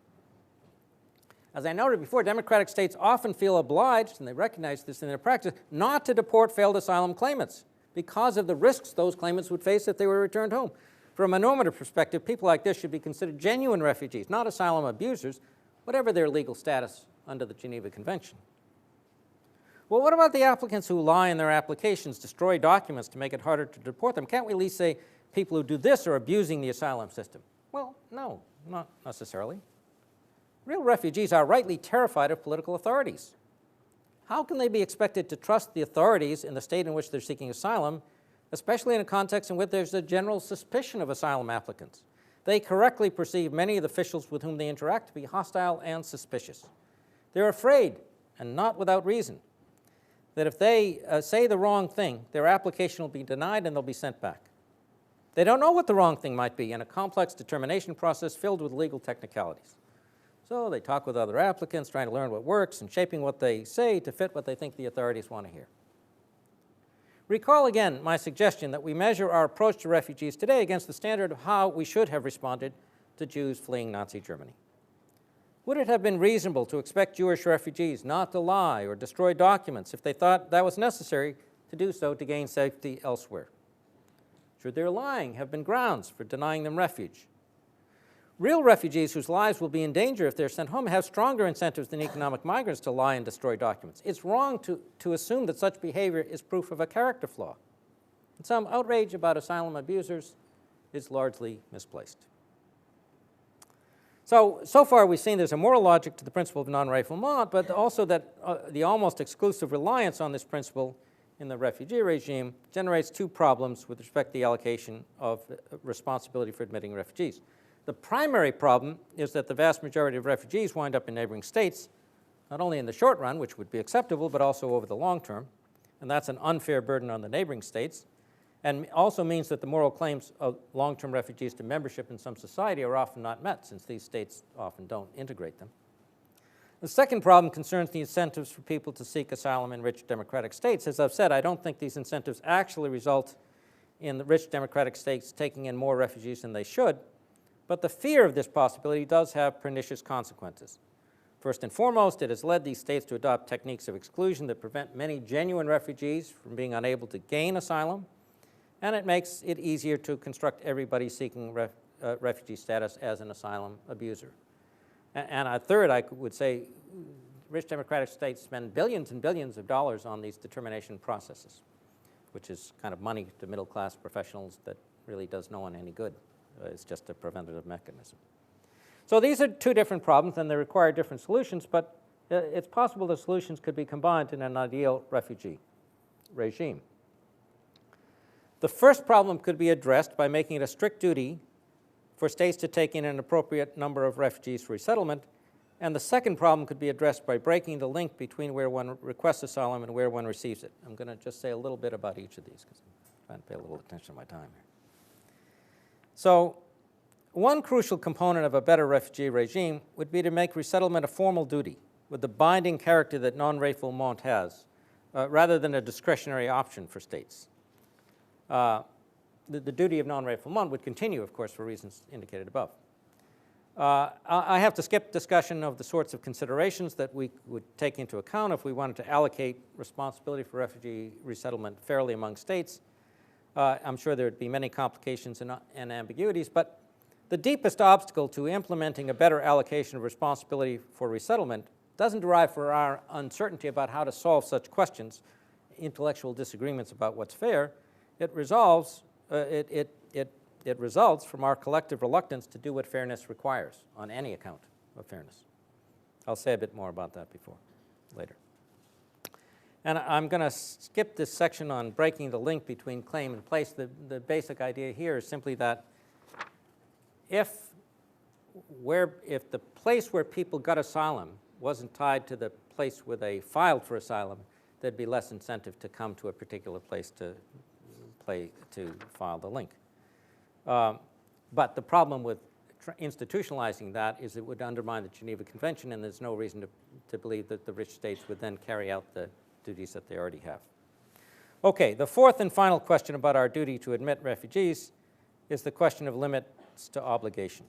As I noted before, democratic states often feel obliged, and they recognize this in their practice, not to deport failed asylum claimants because of the risks those claimants would face if they were returned home. From a normative perspective, people like this should be considered genuine refugees, not asylum abusers, whatever their legal status under the Geneva Convention. Well, what about the applicants who lie in their applications, destroy documents to make it harder to deport them? Can't we at least say people who do this are abusing the asylum system? Well, no, not necessarily. Real refugees are rightly terrified of political authorities. How can they be expected to trust the authorities in the state in which they're seeking asylum, especially in a context in which there's a general suspicion of asylum applicants? They correctly perceive many of the officials with whom they interact to be hostile and suspicious. They're afraid, and not without reason, that if they say the wrong thing, their application will be denied and they'll be sent back. They don't know what the wrong thing might be in a complex determination process filled with legal technicalities. So they talk with other applicants, trying to learn what works and shaping what they say to fit what they think the authorities want to hear. Recall again my suggestion that we measure our approach to refugees today against the standard of how we should have responded to Jews fleeing Nazi Germany. Would it have been reasonable to expect Jewish refugees not to lie or destroy documents if they thought that was necessary to do so to gain safety elsewhere? Should their lying have been grounds for denying them refuge? Real refugees whose lives will be in danger if they're sent home have stronger incentives than economic migrants to lie and destroy documents. It's wrong to assume that such behavior is proof of a character flaw. And some outrage about asylum abusers is largely misplaced. So far we've seen there's a moral logic to the principle of non-refoulement, but also that the almost exclusive reliance on this principle in the refugee regime generates two problems with respect to the allocation of responsibility for admitting refugees. The primary problem is that the vast majority of refugees wind up in neighboring states, not only in the short run, which would be acceptable, but also over the long term, and that's an unfair burden on the neighboring states, and also means that the moral claims of long-term refugees to membership in some society are often not met, since these states often don't integrate them. The second problem concerns the incentives for people to seek asylum in rich democratic states. As I've said, I don't think these incentives actually result in the rich democratic states taking in more refugees than they should, but the fear of this possibility does have pernicious consequences. First and foremost, it has led these states to adopt techniques of exclusion that prevent many genuine refugees from being unable to gain asylum, and it makes it easier to construct everybody seeking refugee status as an asylum abuser. And a third, I would say, rich democratic states spend billions and billions of dollars on these determination processes, which is kind of money to middle-class professionals that really does no one any good. It's just a preventative mechanism. So these are two different problems, and they require different solutions, but it's possible the solutions could be combined in an ideal refugee regime. The first problem could be addressed by making it a strict duty for states to take in an appropriate number of refugees for resettlement, and the second problem could be addressed by breaking the link between where one requests asylum and where one receives it. I'm going to just say a little bit about each of these because I'm trying to pay a little attention to my time here. So one crucial component of a better refugee regime would be to make resettlement a formal duty with the binding character that non-refoulement has, rather than a discretionary option for states. The duty of non-refoulement would continue, of course, for reasons indicated above. I have to skip discussion of the sorts of considerations that we would take into account if we wanted to allocate responsibility for refugee resettlement fairly among states. I'm sure there would be many complications and ambiguities, but the deepest obstacle to implementing a better allocation of responsibility for resettlement doesn't derive from our uncertainty about how to solve such questions, intellectual disagreements about what's fair. It results from our collective reluctance to do what fairness requires on any account of fairness. I'll say a bit more about that later. And I'm going to skip this section on breaking the link between claim and place. The basic idea here is simply that if the place where people got asylum wasn't tied to the place where they filed for asylum, there'd be less incentive to come to a particular place to file the link. But the problem with institutionalizing that is it would undermine the Geneva Convention, and there's no reason to believe that the rich states would then carry out the duties that they already have. Okay, the fourth and final question about our duty to admit refugees is the question of limits to obligation.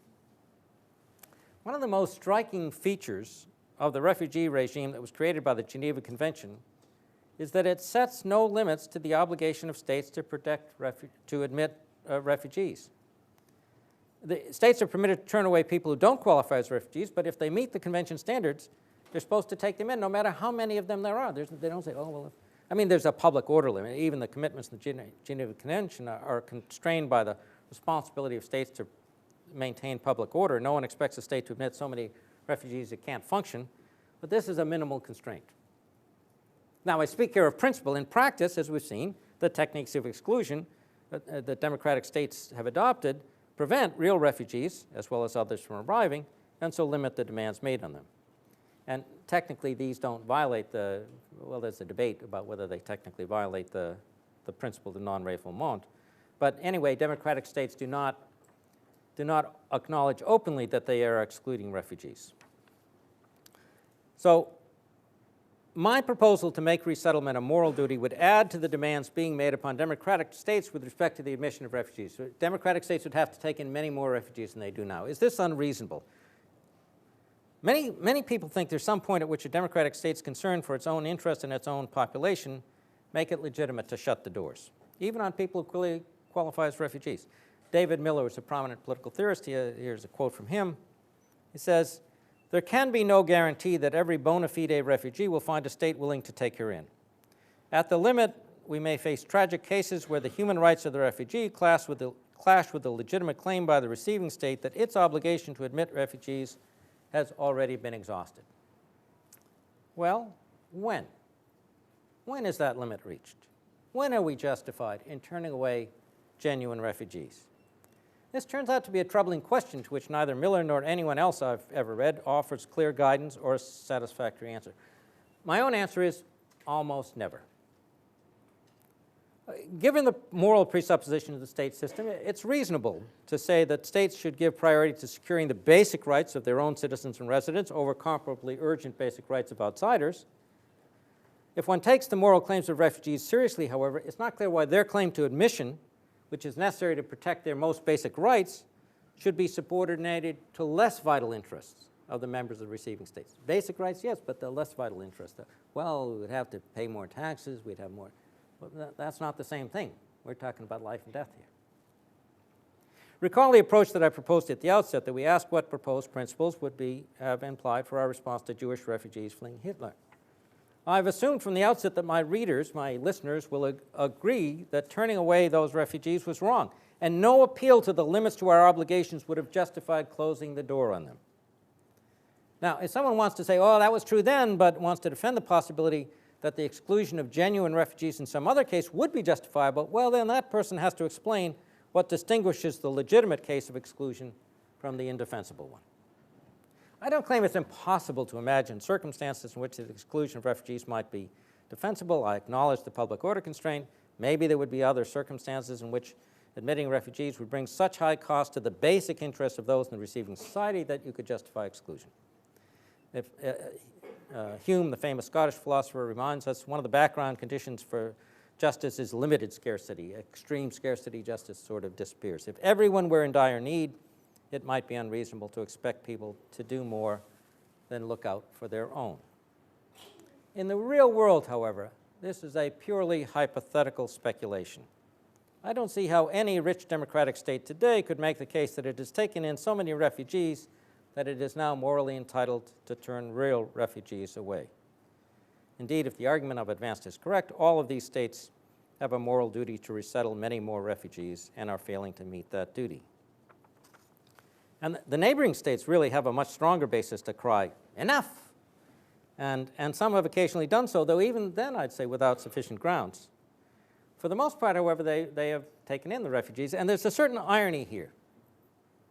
One of the most striking features of the refugee regime that was created by the Geneva Convention is that it sets no limits to the obligation of states to admit refugees. The states are permitted to turn away people who don't qualify as refugees, but if they meet the convention standards, they're supposed to take them in, no matter how many of them there are. They don't say, oh, well, I mean, there's a public order limit. Even the commitments in the Geneva Convention are constrained by the responsibility of states to maintain public order. No one expects a state to admit so many refugees it can't function, but this is a minimal constraint. Now, I speak here of principle. In practice, as we've seen, the techniques of exclusion that democratic states have adopted prevent real refugees, as well as others, from arriving, and so limit the demands made on them. And technically, these don't violate well, there's a debate about whether they technically violate the principle of non-refoulement. But anyway, democratic states do not acknowledge openly that they are excluding refugees. So my proposal to make resettlement a moral duty would add to the demands being made upon democratic states with respect to the admission of refugees. So democratic states would have to take in many more refugees than they do now. Is this unreasonable? Many people think there's some point at which a democratic state's concern for its own interest and its own population make it legitimate to shut the doors, even on people who clearly qualify as refugees. David Miller was a prominent political theorist. Here's a quote from him. He says, "There can be no guarantee that every bona fide refugee will find a state willing to take her in. At the limit, we may face tragic cases where the human rights of the refugee clash with the legitimate claim by the receiving state that its obligation to admit refugees has already been exhausted." Well, when? When is that limit reached? When are we justified in turning away genuine refugees? This turns out to be a troubling question to which neither Miller nor anyone else I've ever read offers clear guidance or a satisfactory answer. My own answer is almost never. Given the moral presupposition of the state system, it's reasonable to say that states should give priority to securing the basic rights of their own citizens and residents over comparably urgent basic rights of outsiders. If one takes the moral claims of refugees seriously, however, it's not clear why their claim to admission, which is necessary to protect their most basic rights, should be subordinated to less vital interests of the members of the receiving states. Basic rights, yes, but the less vital interests. Well, we would have to pay more taxes, we'd have more. But that's not the same thing. We're talking about life and death here. Recall the approach that I proposed at the outset, that we asked what proposed principles would have implied for our response to Jewish refugees fleeing Hitler. I've assumed from the outset that my readers, my listeners, will agree that turning away those refugees was wrong. and no appeal to the limits to our obligations would have justified closing the door on them. Now, if someone wants to say, oh, that was true then, but wants to defend the possibility that the exclusion of genuine refugees in some other case would be justifiable, well, then that person has to explain what distinguishes the legitimate case of exclusion from the indefensible one. I don't claim it's impossible to imagine circumstances in which the exclusion of refugees might be defensible. I acknowledge the public order constraint. Maybe there would be other circumstances in which admitting refugees would bring such high cost to the basic interests of those in the receiving society that you could justify exclusion. If, Hume, the famous Scottish philosopher, reminds us one of the background conditions for justice is limited scarcity. Extreme scarcity, justice sort of disappears. If everyone were in dire need, it might be unreasonable to expect people to do more than look out for their own. In the real world, however, this is a purely hypothetical speculation. I don't see how any rich democratic state today could make the case that it has taken in so many refugees that it is now morally entitled to turn real refugees away. Indeed, if the argument I've advanced is correct, all of these states have a moral duty to resettle many more refugees and are failing to meet that duty. And the neighboring states really have a much stronger basis to cry, enough! And some have occasionally done so, though even then I'd say without sufficient grounds. For the most part, however, they have taken in the refugees, and there's a certain irony here.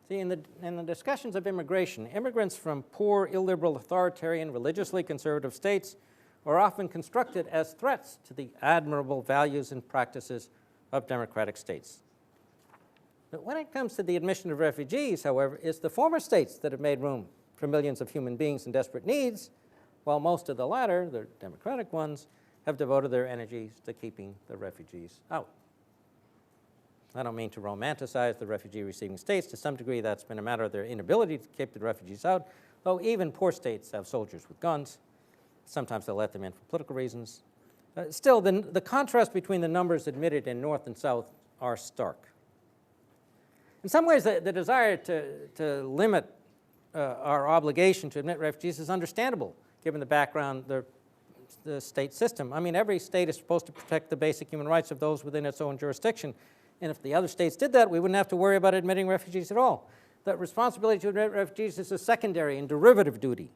See, in the discussions of immigration, immigrants from poor, illiberal, authoritarian, religiously conservative states are often constructed as threats to the admirable values and practices of democratic states. But when it comes to the admission of refugees, however, it's the former states that have made room for millions of human beings in desperate needs, while most of the latter, the democratic ones, have devoted their energies to keeping the refugees out. I don't mean to romanticize the refugee-receiving states. To some degree, that's been a matter of their inability to keep the refugees out, though even poor states have soldiers with guns. Sometimes they'll let them in for political reasons. Still, the contrast between the numbers admitted in North and South are stark. In some ways, the desire to limit our obligation to admit refugees is understandable, given the background, the state system. I mean, every state is supposed to protect the basic human rights of those within its own jurisdiction. And if the other states did that, we wouldn't have to worry about admitting refugees at all. The responsibility to admit refugees is a secondary and derivative duty.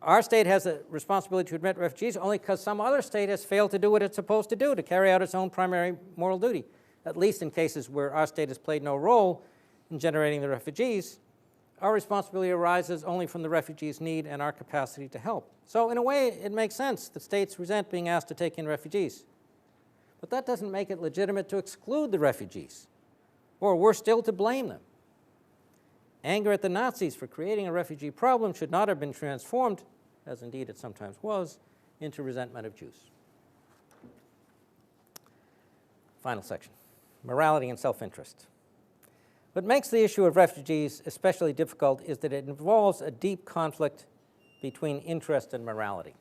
Our state has a responsibility to admit refugees only because some other state has failed to do what it's supposed to do, to carry out its own primary moral duty, at least in cases where our state has played no role in generating the refugees. Our responsibility arises only from the refugees' need and our capacity to help. So in a way, it makes sense that states resent being asked to take in refugees. But that doesn't make it legitimate to exclude the refugees, or worse still, to blame them. Anger at the Nazis for creating a refugee problem should not have been transformed, as indeed it sometimes was, into resentment of Jews. Final section, morality and self-interest. What makes the issue of refugees especially difficult is that it involves a deep conflict between interest and morality.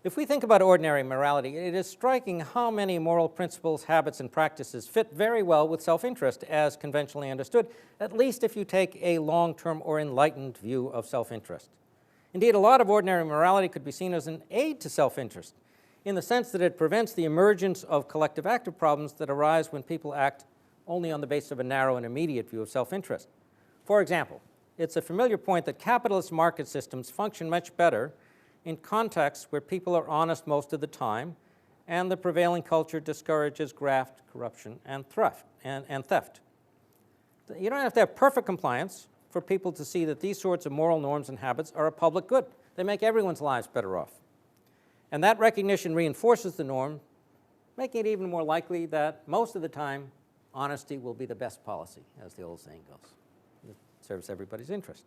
If we think about ordinary morality, it is striking how many moral principles, habits, and practices fit very well with self-interest as conventionally understood, at least if you take a long-term or enlightened view of self-interest. Indeed, a lot of ordinary morality could be seen as an aid to self-interest, in the sense that it prevents the emergence of collective active problems that arise when people act only on the basis of a narrow and immediate view of self-interest. For example, it's a familiar point that capitalist market systems function much better in contexts where people are honest most of the time, and the prevailing culture discourages graft, corruption, and theft. You don't have to have perfect compliance for people to see that these sorts of moral norms and habits are a public good. They make everyone's lives better off. And that recognition reinforces the norm, making it even more likely that most of the time, honesty will be the best policy, as the old saying goes. It serves everybody's interest.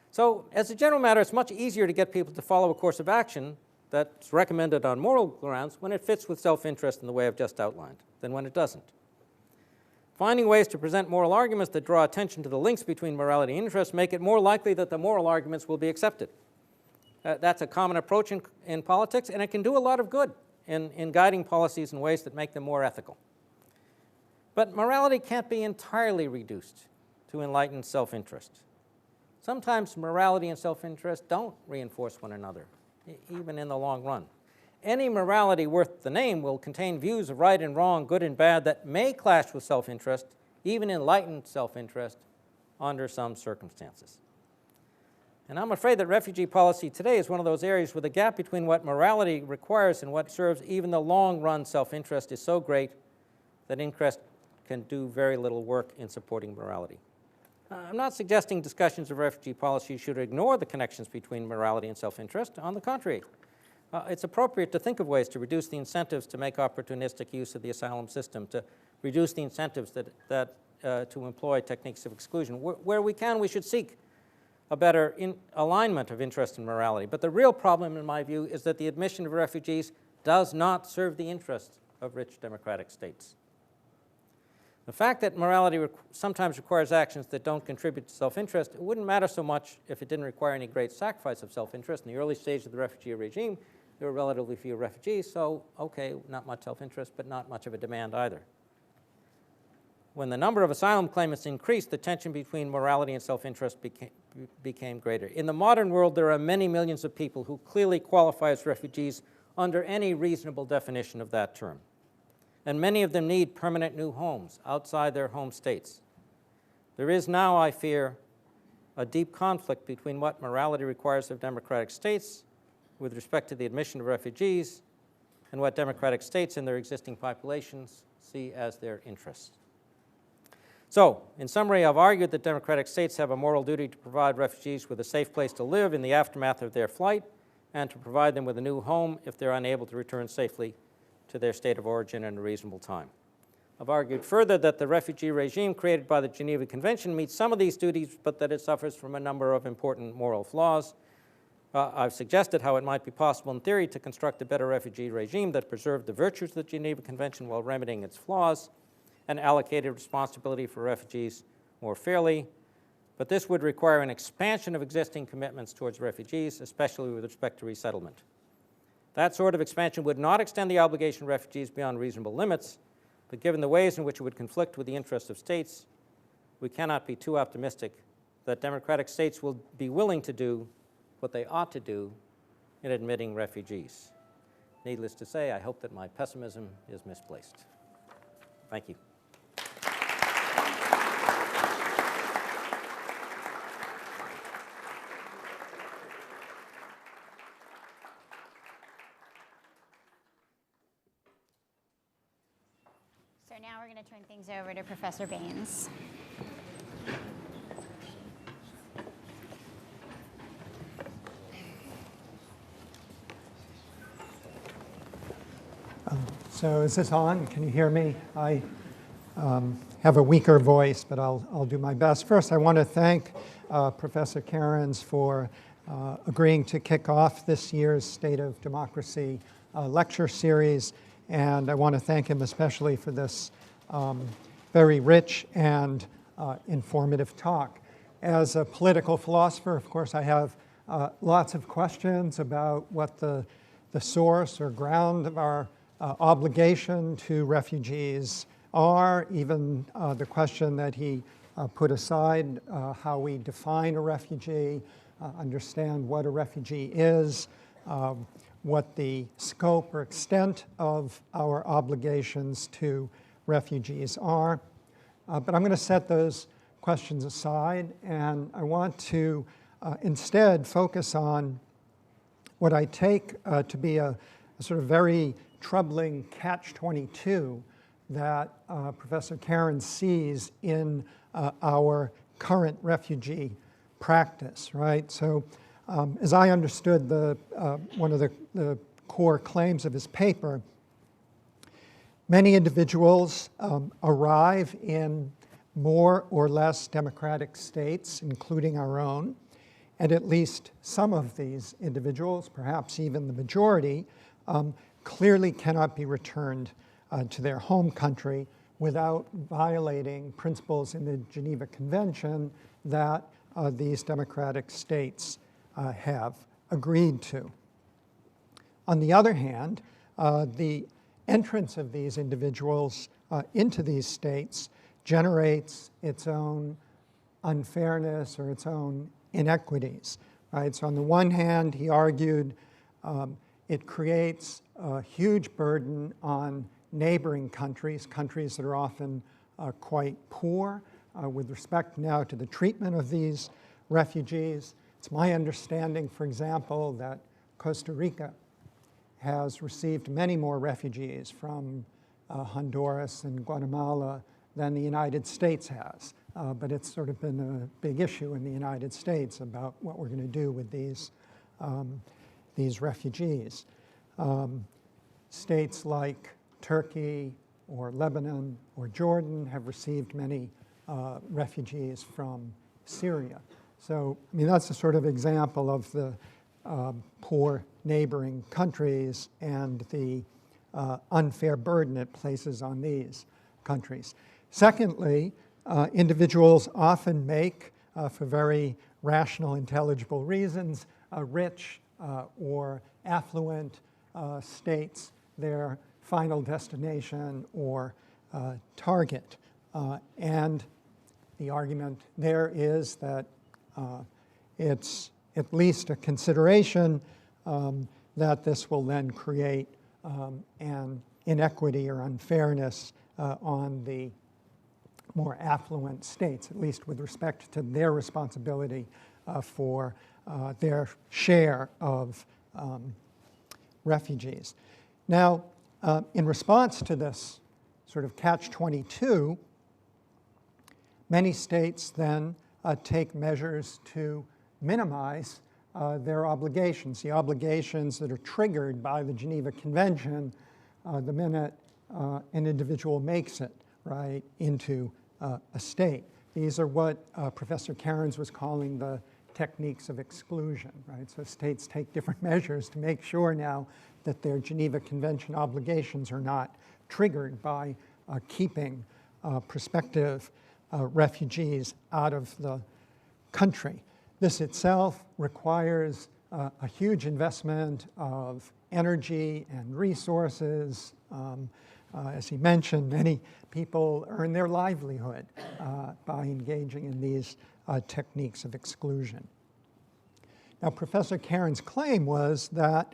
So, as a general matter, it's much easier to get people to follow a course of action that's recommended on moral grounds when it fits with self-interest in the way I've just outlined than when it doesn't. Finding ways to present moral arguments that draw attention to the links between morality and interest make it more likely that the moral arguments will be accepted. That's a common approach in politics, and it can do a lot of good in guiding policies in ways that make them more ethical. But morality can't be entirely reduced to enlightened self-interest. Sometimes morality and self-interest don't reinforce one another, even in the long run. Any morality worth the name will contain views of right and wrong, good and bad, that may clash with self-interest, even enlightened self-interest, under some circumstances. And I'm afraid that refugee policy today is one of those areas where the gap between what morality requires and what serves even the long-run self-interest is so great that INCREST can do very little work in supporting morality. I'm not suggesting discussions of refugee policy should ignore the connections between morality and self-interest. On the contrary, it's appropriate to think of ways to reduce the incentives to make opportunistic use of the asylum system, to reduce the incentives to employ techniques of exclusion. Where we can, we should seek a better alignment of interest and morality. But the real problem, in my view, is that the admission of refugees does not serve the interests of rich democratic states. The fact that morality sometimes requires actions that don't contribute to self-interest, it wouldn't matter so much if it didn't require any great sacrifice of self-interest. In the early stage of the refugee regime, there were relatively few refugees, so okay, not much self-interest, but not much of a demand either. When the number of asylum claimants increased, the tension between morality and self-interest became greater. In the modern world, there are many millions of people who clearly qualify as refugees under any reasonable definition of that term. And many of them need permanent new homes outside their home states. There is now, I fear, a deep conflict between what morality requires of democratic states with respect to the admission of refugees and what democratic states and their existing populations see as their interests. So, in summary, I've argued that democratic states have a moral duty to provide refugees with a safe place to live in the aftermath of their flight and to provide them with a new home if they're unable to return safely to their state of origin in a reasonable time. I've argued further that the refugee regime created by the Geneva Convention meets some of these duties, but that it suffers from a number of important moral flaws. I've suggested how it might be possible in theory to construct a better refugee regime that preserved the virtues of the Geneva Convention while remedying its flaws and allocated responsibility for refugees more fairly. But this would require an expansion of existing commitments towards refugees, especially with respect to resettlement. That sort of expansion would not extend the obligation of refugees beyond reasonable limits, but given the ways in which it would conflict with the interests of states, we cannot be too optimistic that democratic states will be willing to do what they ought to do in admitting refugees. Needless to say, I hope that my pessimism is misplaced. Thank you. So now we're going to turn things over to Professor Baines. So is this on? Can you hear me? I have a weaker voice, but I'll do my best. First, I want to thank Professor Cairns for agreeing to kick off this year's State of Democracy lecture series. And I want to thank him especially for this very rich and informative talk. As a political philosopher, of course, I have lots of questions about what the source or ground of our obligation to refugees are, even the question that he put aside, how we define a refugee, understand what a refugee is, what the scope or extent of our obligations to refugees are. But I'm going to set those questions aside, and I want to instead focus on what I take to be a sort of very troubling catch-22 that Professor Cairns sees in our current refugee practice, right? So as I understood one of the core claims of his paper, many individuals arrive in more or less democratic states, including our own, and at least some of these individuals, perhaps even the majority, clearly cannot be returned to their home country without violating principles in the Geneva Convention that these democratic states have agreed to. On the other hand, the entrance of these individuals into these states generates its own unfairness or its own inequities, right? So on the one hand, he argued it creates a huge burden on neighboring countries, countries that are often quite poor with respect now to the treatment of these refugees. It's my understanding, for example, that Costa Rica has received many more refugees from Honduras and Guatemala than the United States has. But it's sort of been a big issue in the United States about what we're going to do with these refugees. States like Turkey or Lebanon or Jordan have received many refugees from Syria. So, I mean, that's a sort of example of the poor neighboring countries and the unfair burden it places on these countries. Secondly, individuals often make, for very rational, intelligible reasons, rich or affluent states their final destination or target. And the argument there is that it's at least a consideration that this will then create an inequity or unfairness on the more affluent states, at least with respect to their responsibility for their share of refugees. Now, in response to this sort of catch-22, many states then take measures to minimize their obligations, the obligations that are triggered by the Geneva Convention the minute an individual makes it, right, into a state. These are what Professor Cairns was calling the techniques of exclusion, right? So states take different measures to make sure now that their Geneva Convention obligations are not triggered by keeping prospective refugees out of the country. This itself requires a huge investment of energy and resources. As he mentioned, many people earn their livelihood by engaging in these techniques of exclusion. Now, Professor Cairns' claim was that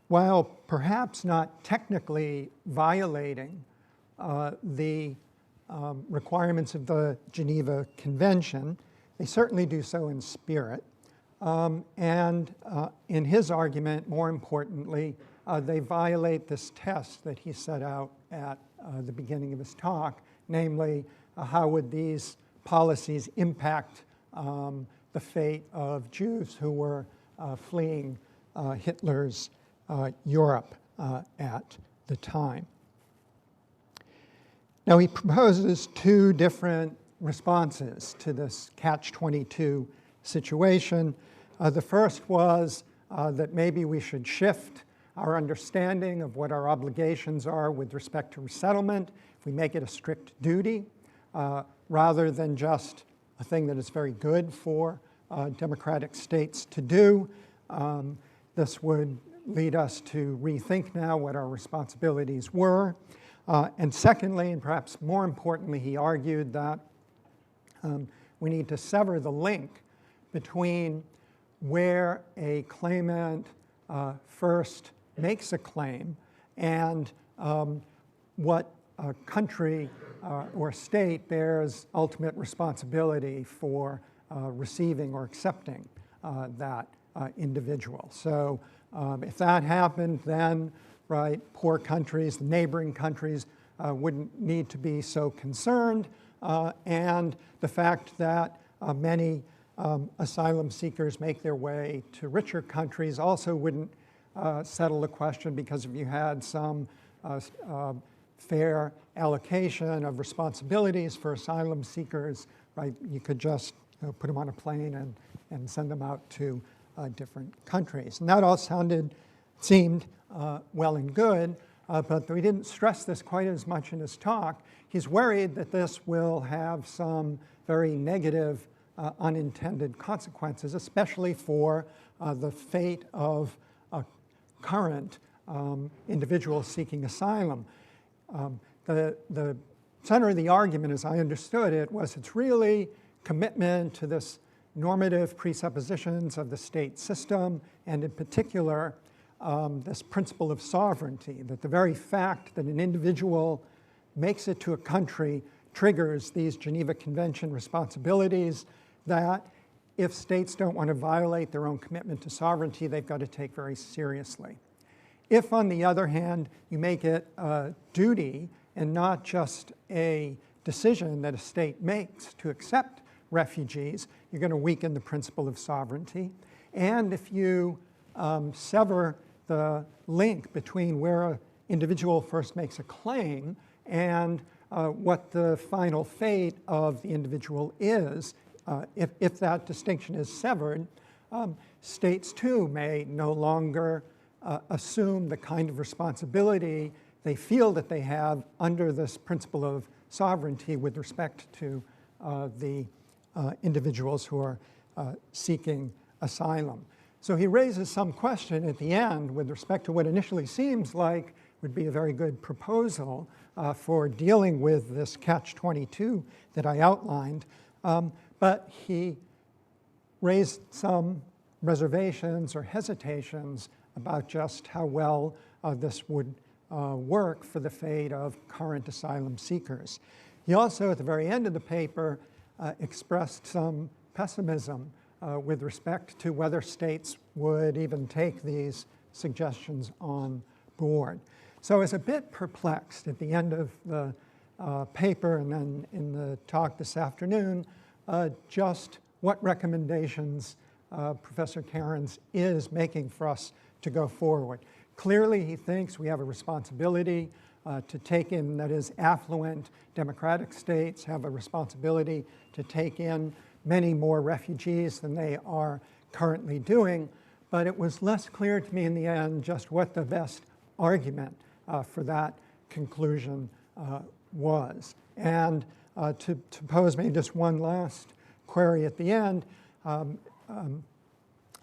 while perhaps not technically violating the requirements of the Geneva Convention, they certainly do so in spirit. And in his argument, more importantly, they violate this test that he set out at the beginning of his talk, namely, how would these policies impact the fate of Jews who were fleeing Hitler's Europe at the time. Now, he proposes two different responses to this catch-22 situation. The first was that maybe we should shift our understanding of what our obligations are with respect to resettlement. If we make it a strict duty, rather than just a thing that is very good for democratic states to do, this would lead us to rethink now what our responsibilities were. And secondly, and perhaps more importantly, he argued that we need to sever the link between where a claimant first makes a claim and what a country or state bears ultimate responsibility for receiving or accepting that individual. So if that happened, then poor countries, the neighboring countries, wouldn't need to be so concerned. And the fact that many asylum seekers make their way to richer countries also wouldn't settle the question, because if you had some fair allocation of responsibilities for asylum seekers, you could just put them on a plane and send them out to different countries. And that all seemed well and good, but we didn't stress this quite as much in his talk. He's worried that this will have some very negative unintended consequences, especially for the fate of current individuals seeking asylum. The center of the argument, as I understood it, was its really commitment to this normative presuppositions of the state system, and in particular, this principle of sovereignty, that the very fact that an individual makes it to a country triggers these Geneva Convention responsibilities that if states don't want to violate their own commitment to sovereignty, they've got to take very seriously. If, on the other hand, you make it a duty and not just a decision that a state makes to accept refugees, you're going to weaken the principle of sovereignty. And if you sever the link between where an individual first makes a claim and what the final fate of the individual is, if that distinction is severed, states too may no longer assume the kind of responsibility they feel that they have under this principle of sovereignty with respect to the individuals who are seeking asylum. So he raises some question at the end with respect to what initially seems like would be a very good proposal for dealing with this catch-22 that I outlined, but he raised some reservations or hesitations about just how well this would work for the fate of current asylum seekers. He also, at the very end of the paper, expressed some pessimism with respect to whether states would even take these suggestions on board. So I was a bit perplexed at the end of the paper and then in the talk this afternoon, just what recommendations Professor Cairns is making for us to go forward. Clearly, he thinks we have a responsibility to take in, that is, affluent democratic states have a responsibility to take in many more refugees than they are currently doing, but it was less clear to me in the end just what the best argument for that conclusion was. And to pose maybe just one last query at the end,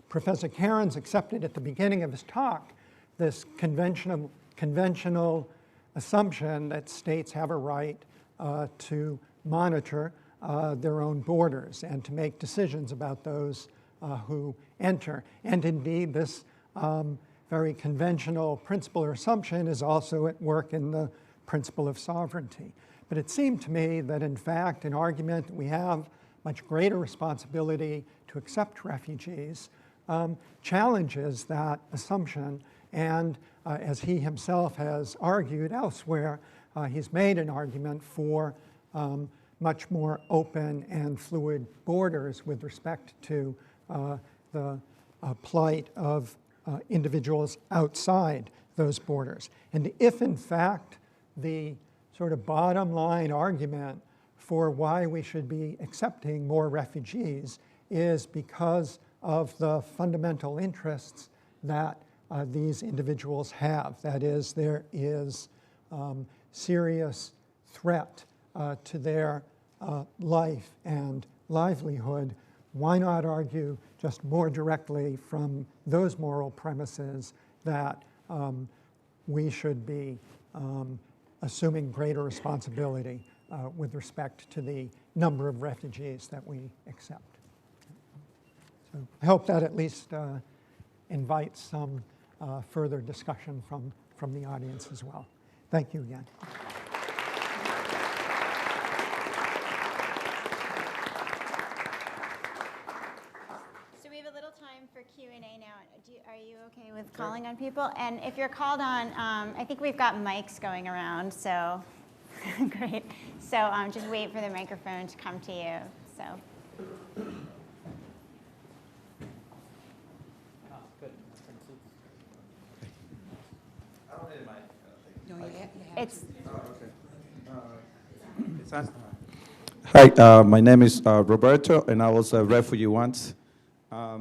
Professor Cairns accepted at the beginning of his talk this conventional assumption that states have a right to monitor their own borders and to make decisions about those who enter. And indeed, this very conventional principle or assumption is also at work in the principle of sovereignty. But it seemed to me that, in fact, an argument that we have much greater responsibility to accept refugees challenges that assumption. And as he himself has argued elsewhere, he's made an argument for much more open and fluid borders with respect to the plight of individuals outside those borders. And if, in fact, the sort of bottom line argument for why we should be accepting more refugees is because of the fundamental interests that these individuals have. That is, there is serious threat to their life and livelihood. Why not argue just more directly from those moral premises that we should be assuming greater responsibility with respect to the number of refugees that we accept? So I hope that at least invites some further discussion from the audience as well. Thank you again. So we have a little time for Q&A now. Are you okay with calling on people? And if you're called on, I think we've got mics going around, so great. So just wait for the microphone to come to you. So. It's Hi, my name is Roberto, and I was a refugee once. Let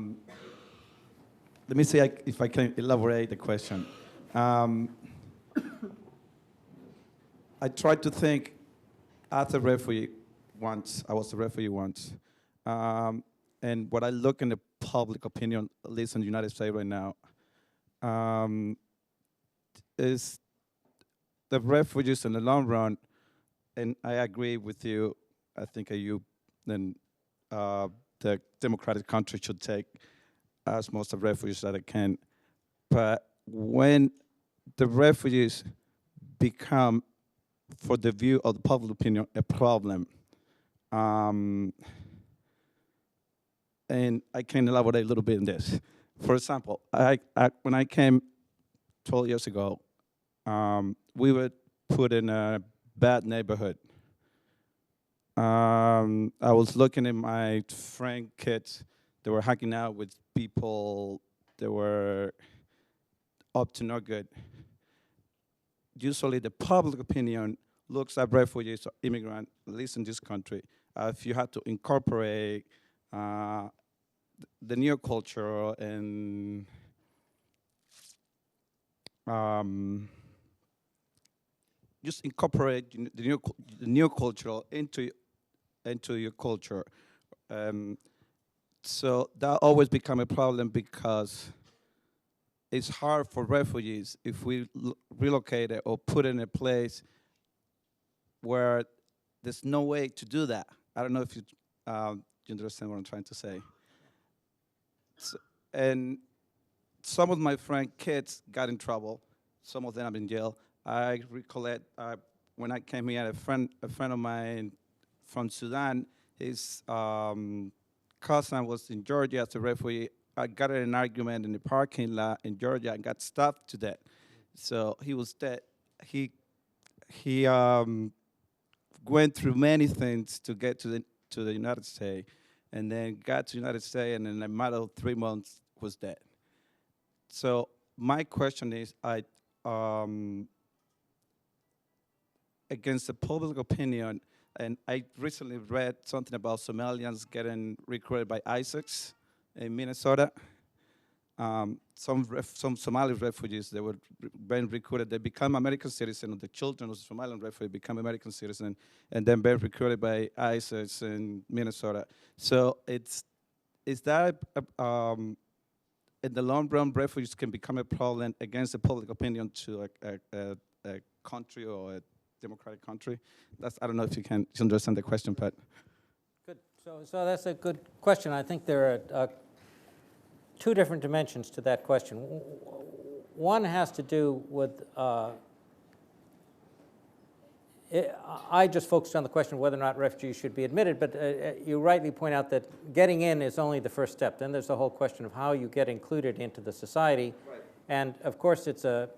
me see if I can elaborate the question. I tried to think as a refugee once. I was a refugee once. And what I look in the public opinion, at least in the United States right now, is the refugees in the long run, and I agree with you, I think you, then the democratic country should take as most of refugees that it can. But when the refugees become, for the view of the public opinion, a problem. And I can elaborate a little bit on this. For example, when I came 12 years ago, we were put in a bad neighborhood. I was looking at my friend kids. They were hanging out with people that were up to no good. Usually the public opinion looks at refugees or immigrants, at least in this country, if you had to incorporate the new culture and just incorporate the new culture into your culture. So that always become a problem because it's hard for refugees if we relocate it or put in a place where there's no way to do that. I don't know if you understand what I'm trying to say. So, and some of my friend kids got in trouble. Some of them are in jail. I recollect when I came here, a friend of mine from Sudan, his cousin was in Georgia as a refugee. I got in an argument in the parking lot in Georgia and got stopped to death. So he was dead. He went through many things to get to the United States, and then got to the United States, and in a matter of 3 months was dead. So my question is, against the public opinion, and I recently read something about Somalians getting recruited by ISIS in Minnesota. Some Somali refugees, they were being recruited. They become American citizens. The children of Somalian refugees become American citizens, and then being recruited by ISIS in Minnesota. So is that in the long run, refugees can become a problem against the public opinion to a country or a democratic country? I don't know if you can understand the question, but. Good. So that's a good question. I think there are two different dimensions to that question. One has to do with, I just focused on the question of whether or not refugees should be admitted, but you rightly point out that getting in is only the first step. Then there's the whole question of how you get included into the society. Right. And of course, it's a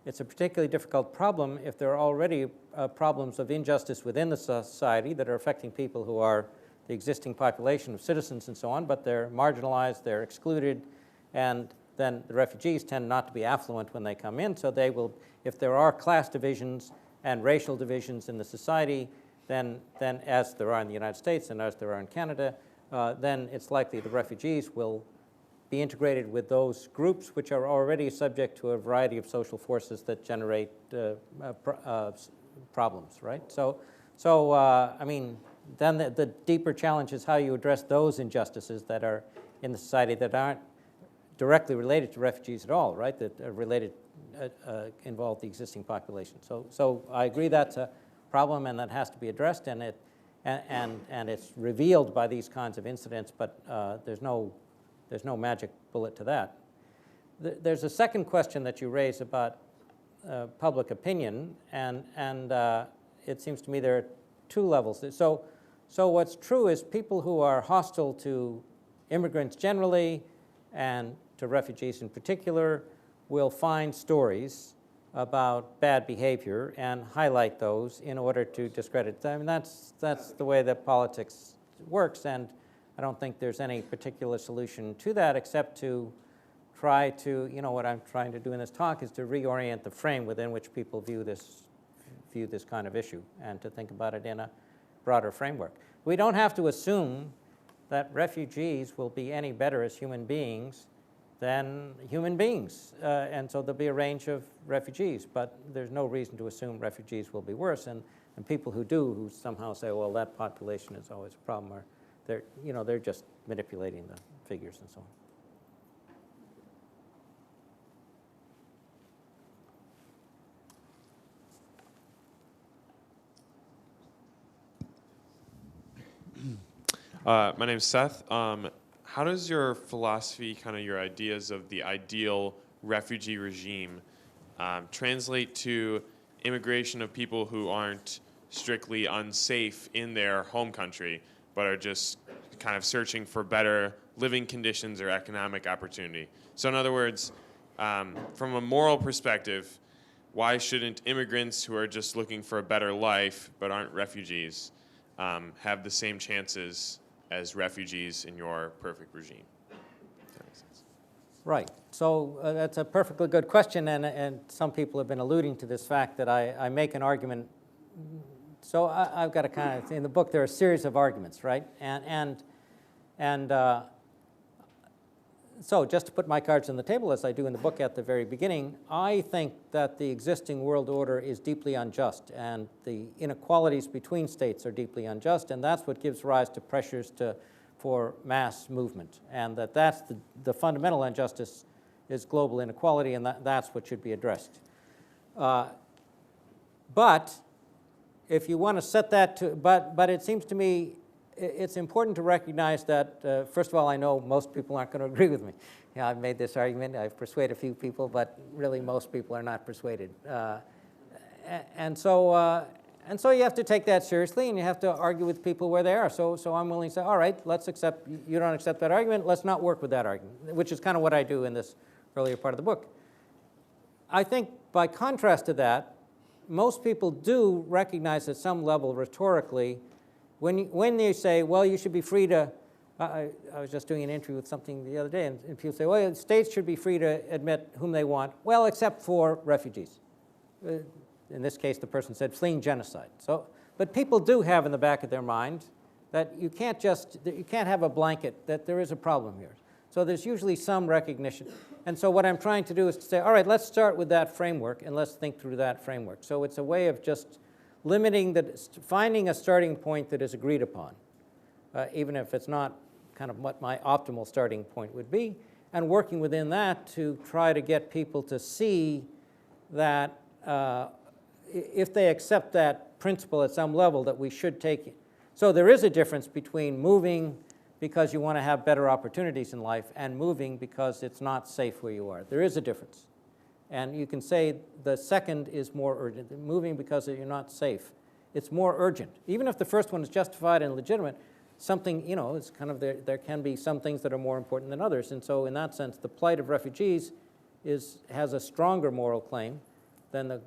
particularly difficult problem if there are already problems of injustice within the society that are affecting people who are the existing population of citizens and so on, but they're marginalized, they're excluded, and then the refugees tend not to be affluent when they come in, so they will, if there are class divisions and racial divisions in the society, then as there are in the United States and as there are in Canada, then it's likely the refugees will be integrated with those groups which are already subject to a variety of social forces that generate problems, right? So I mean, then the deeper challenge is how you address those injustices that are in the society that aren't directly related to refugees at all, right? That are related, involve the existing population. So I agree that's a problem and that has to be addressed, and it's revealed by these kinds of incidents, but there's no magic bullet to that. There's a second question that you raise about public opinion, and it seems to me there are two levels. So what's true is people who are hostile to immigrants generally and to refugees in particular will find stories about bad behavior and highlight those in order to discredit them. I mean, that's the way that politics works, and I don't think there's any particular solution to that except to try to, what I'm trying to do in this talk is to reorient the frame within which people view this kind of issue and to think about it in a broader framework. We don't have to assume that refugees will be any better as human beings than human beings. And so there'll be a range of refugees, but there's no reason to assume refugees will be worse. And people who do, who somehow say, well, that population is always a problem, are they're just manipulating the figures and so on. My name's Seth. How does your philosophy, kind of your ideas of the ideal refugee regime translate to immigration of people who aren't strictly unsafe in their home country, but are just kind of searching for better living conditions or economic opportunity? So in other words, from a moral perspective, why shouldn't immigrants who are just looking for a better life but aren't refugees have the same chances as refugees in your perfect regime? If that makes sense. Right. So that's a perfectly good question, and some people have been alluding to this fact that I make an argument. So I've got to kind of, in the book there are a series of arguments, right? So just to put my cards on the table, as I do in the book at the very beginning, I think that the existing world order is deeply unjust, and the inequalities between states are deeply unjust, and that's what gives rise to pressures for mass movement, and that's the fundamental injustice is global inequality, and that's what should be addressed. But if you want to set that to, but it seems to me it's important to recognize that, first of all, I know most people aren't going to agree with me. I've made this argument, I've persuaded a few people, but really most people are not persuaded. And so you have to take that seriously, and you have to argue with people where they are. So I'm willing to say, all right, let's accept, you don't accept that argument, let's not work with that argument, which is kind of what I do in this earlier part of the book. I think by contrast to that, most people do recognize at some level rhetorically when you say, well, you should be free to, I was just doing an interview with something the other day, and people say, well, states should be free to admit whom they want, well, except for refugees. In this case, the person said fleeing genocide. But people do have in the back of their mind that you can't have a blanket, that there is a problem here. So there's usually some recognition. And so what I'm trying to do is to say, all right, let's start with that framework, and let's think through that framework. So it's a way of just finding a starting point that is agreed upon, even if it's not kind of what my optimal starting point would be, and working within that to try to get people to see that if they accept that principle at some level, that we should take it. So there is a difference between moving because you want to have better opportunities in life and moving because it's not safe where you are. There is a difference. And you can say the second is more urgent. Moving because you're not safe, it's more urgent. Even if the first one is justified and legitimate, something, it's kind of there can be some things that are more important than others. And so in that sense, the plight of refugees has a stronger moral claim than the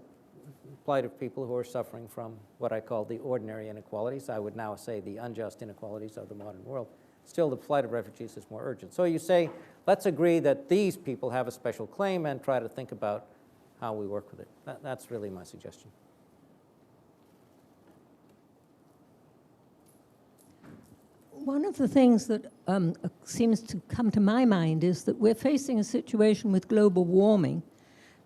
plight of people who are suffering from what I call the ordinary inequalities. I would now say the unjust inequalities of the modern world. Still, the plight of refugees is more urgent. So you say, let's agree that these people have a special claim and try to think about how we work with it. That's really my suggestion. One of the things that seems to come to my mind is that we're facing a situation with global warming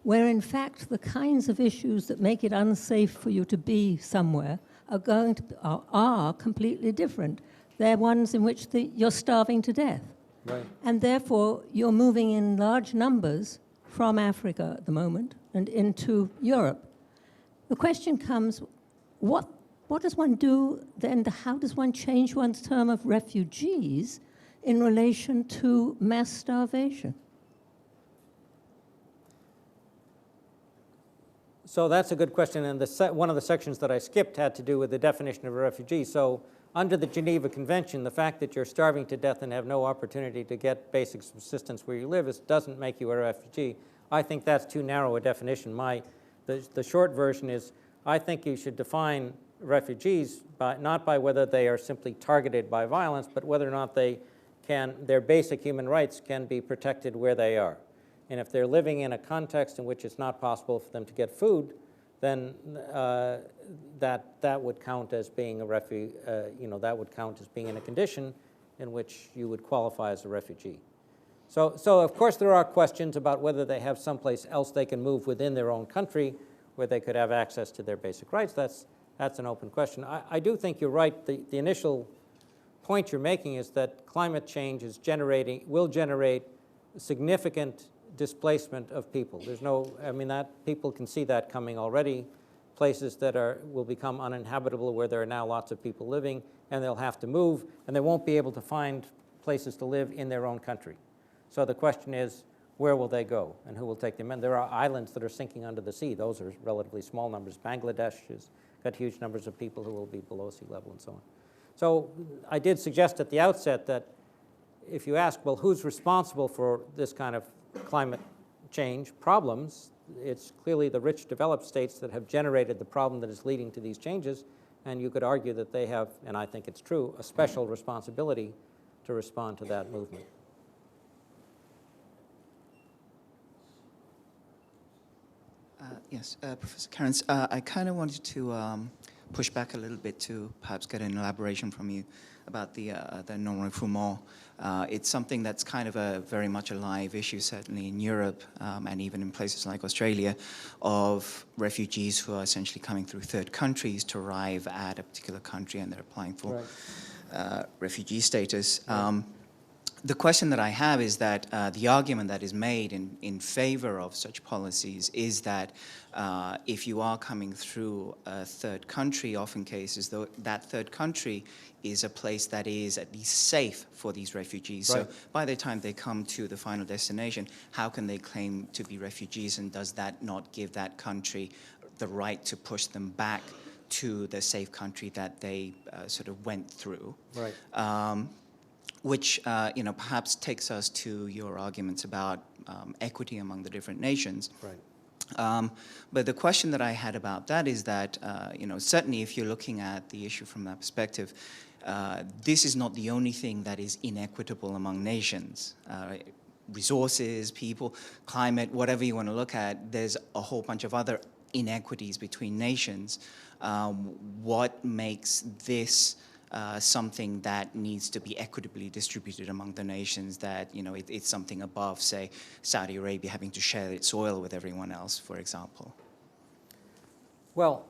where, in fact, the kinds of issues that make it unsafe for you to be somewhere are completely different. They're ones in which you're starving to death. Right. And therefore, you're moving in large numbers from Africa at the moment and into Europe. The question comes, what does one do then? How does one change one's term of refugees in relation to mass starvation? So that's a good question, and one of the sections that I skipped had to do with the definition of a refugee. So under the Geneva Convention, the fact that you're starving to death and have no opportunity to get basic subsistence where you live doesn't make you a refugee. I think that's too narrow a definition. The short version is, I think you should define refugees not by whether they are simply targeted by violence, but whether or not their basic human rights can be protected where they are. And if they're living in a context in which it's not possible for them to get food, then that would count as being a that would count as being in a condition in which you would qualify as a refugee. So of course there are questions about whether they have someplace else they can move within their own country where they could have access to their basic rights. That's an open question. I do think you're right. The initial point you're making is that climate change will generate significant displacement of people. That people can see that coming already. Places that will become uninhabitable where there are now lots of people living, and they'll have to move, and they won't be able to find places to live in their own country. So the question is, where will they go and who will take them in? There are islands that are sinking under the sea. Those are relatively small numbers. Bangladesh has got huge numbers of people who will be below sea level and so on. So I did suggest at the outset that if you ask, well, who's responsible for this kind of climate change problems, it's clearly the rich developed states that have generated the problem that is leading to these changes, and you could argue that they have, and I think it's true, a special responsibility to respond to that movement. Yes, Professor Cairns, I kind of wanted to push back a little bit to perhaps get an elaboration from you about the non-refoulement. It's something that's kind of very much a live issue, certainly in Europe and even in places like Australia, of refugees who are essentially coming through third countries to arrive at a particular country and they're applying for refugee status. Right. The question that I have is that the argument that is made in favor of such policies is that if you are coming through a third country, often cases, though, that third country is a place that is at least safe for these refugees. Right. So by the time they come to the final destination, how can they claim to be refugees, and does that not give that country the right to push them back to the safe country that they sort of went through? Right. Which perhaps takes us to your arguments about equity among the different nations. Right. But the question that I had about that is that, certainly if you're looking at the issue from that perspective, this is not the only thing that is inequitable among nations. Resources, people, climate, whatever you want to look at, there's a whole bunch of other inequities between nations. What makes this something that needs to be equitably distributed among the nations, that it's something above, say, Saudi Arabia having to share its oil with everyone else, for example? Well,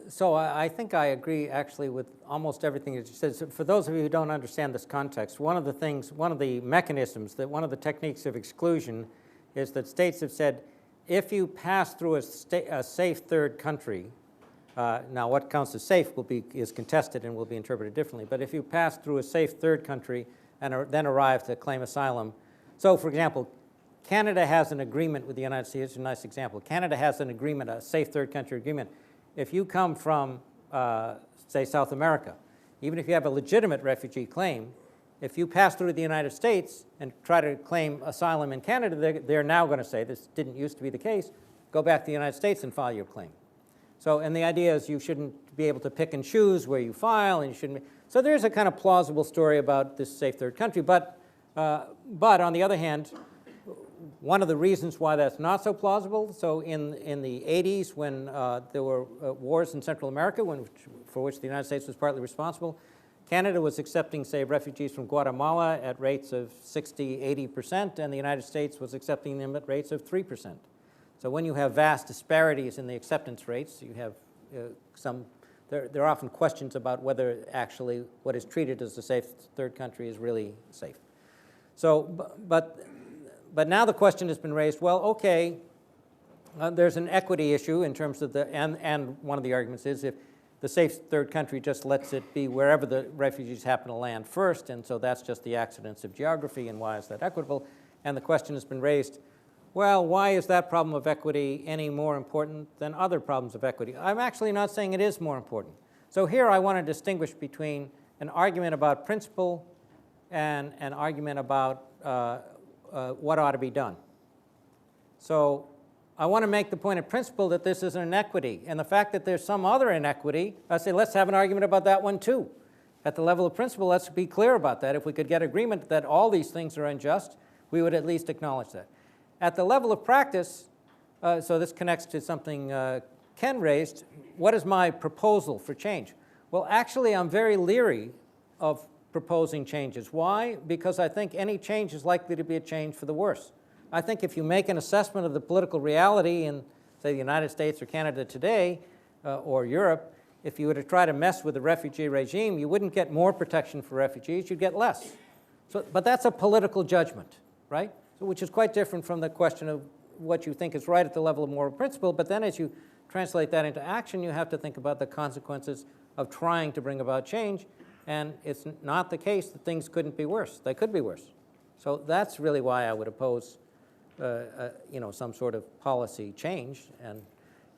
so I think I agree actually with almost everything that you said. So for those of you who don't understand this context, one of the mechanisms, one of the techniques of exclusion is that states have said, if you pass through a safe third country, now, what counts as safe is contested and will be interpreted differently. But if you pass through a safe third country and then arrive to claim asylum, so for example, Canada has an agreement with the United States. Here's a nice example. Canada has an agreement, a safe third country agreement. If you come from, say, South America, even if you have a legitimate refugee claim, if you pass through the United States and try to claim asylum in Canada, they're now going to say, this didn't used to be the case, go back to the United States and file your claim. So, and the idea is you shouldn't be able to pick and choose where you file, and you shouldn't be, so there's a kind of plausible story about this safe third country. But on the other hand, one of the reasons why that's not so plausible, so in the 80s when there were wars in Central America, for which the United States was partly responsible, Canada was accepting, say, refugees from Guatemala at rates of 60, 80%, and the United States was accepting them at rates of 3%. So when you have vast disparities in the acceptance rates, you have there are often questions about whether actually what is treated as a safe third country is really safe. So, but now the question has been raised, well, okay, there's an equity issue in terms of and one of the arguments is if the safe third country just lets it be wherever the refugees happen to land first, and so that's just the accidents of geography, and why is that equitable? And the question has been raised, well, why is that problem of equity any more important than other problems of equity? I'm actually not saying it is more important. So here I want to distinguish between an argument about principle and an argument about what ought to be done. So I want to make the point of principle that this is an inequity, and the fact that there's some other inequity, I say let's have an argument about that one too. At the level of principle, let's be clear about that. If we could get agreement that all these things are unjust, we would at least acknowledge that. At the level of practice, so this connects to something Ken raised, what is my proposal for change? Well, actually, I'm very leery of proposing changes. Why? Because I think any change is likely to be a change for the worse. I think if you make an assessment of the political reality in, say, the United States or Canada today, or Europe, if you were to try to mess with the refugee regime, you wouldn't get more protection for refugees, you'd get less. So, but that's a political judgment, right? Which is quite different from the question of what you think is right at the level of moral principle, but then as you translate that into action, you have to think about the consequences of trying to bring about change, and it's not the case that things couldn't be worse. They could be worse. So that's really why I would oppose some sort of policy change. And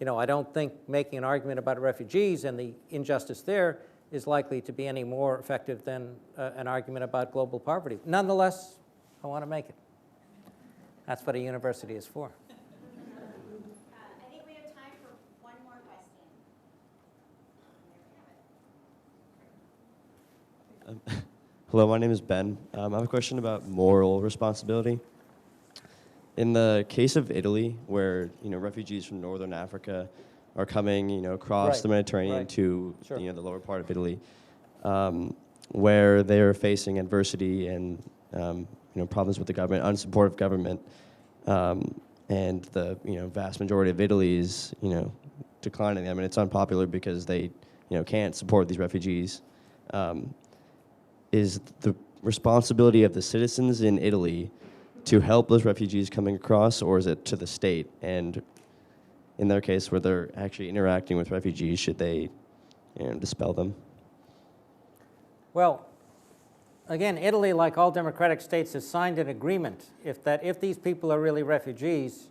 I don't think making an argument about refugees and the injustice there is likely to be any more effective than an argument about global poverty. Nonetheless, I want to make it. That's what a university is for. I think we have time for one more question. Hello, my name is Ben. I have a question about moral responsibility. In the case of Italy, where refugees from northern Africa are coming across the Mediterranean to Sure. the lower part of Italy, where they are facing adversity and problems with the government, unsupportive government, and the vast majority of Italy is declining. I mean, it's unpopular because they can't support these refugees. Is the responsibility of the citizens in Italy to help those refugees coming across, or is it to the state? And in their case, where they're actually interacting with refugees, should they dispel them? Well, again, Italy, like all democratic states, has signed an agreement that if these people are really refugees,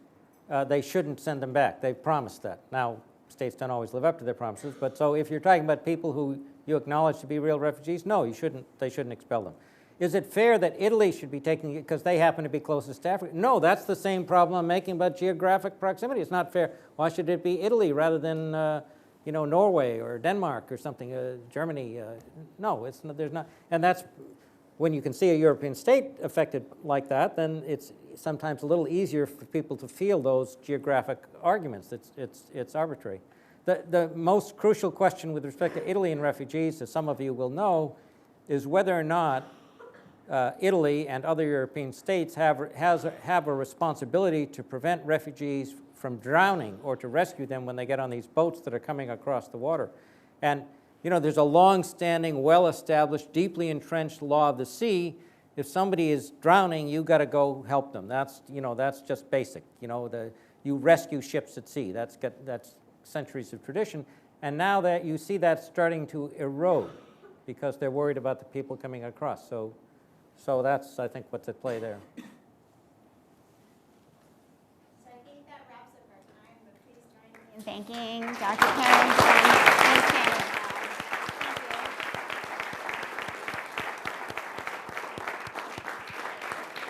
they shouldn't send them back. They've promised that. Now, states don't always live up to their promises, but so if you're talking about people who you acknowledge to be real refugees, no, they shouldn't expel them. Is it fair that Italy should be taking it because they happen to be closest to Africa? No, that's the same problem I'm making about geographic proximity. It's not fair. Why should it be Italy rather than Norway or Denmark or something, Germany? No, it's not, there's not. And that's when you can see a European state affected like that, then it's sometimes a little easier for people to feel those geographic arguments. It's arbitrary. The most crucial question with respect to Italy and refugees, as some of you will know, is whether or not Italy and other European states have a responsibility to prevent refugees from drowning or to rescue them when they get on these boats that are coming across the water. And there's a long-standing, well-established, deeply entrenched law of the sea. If somebody is drowning, you got to go help them. That's just basic. You rescue ships at sea. That's centuries of tradition. And now that you see that starting to erode because they're worried about the people coming across. So that's, I think, what's at play there. So I think that wraps up our time, but please join me in thanking Dr. Karen and Ms. Cameron.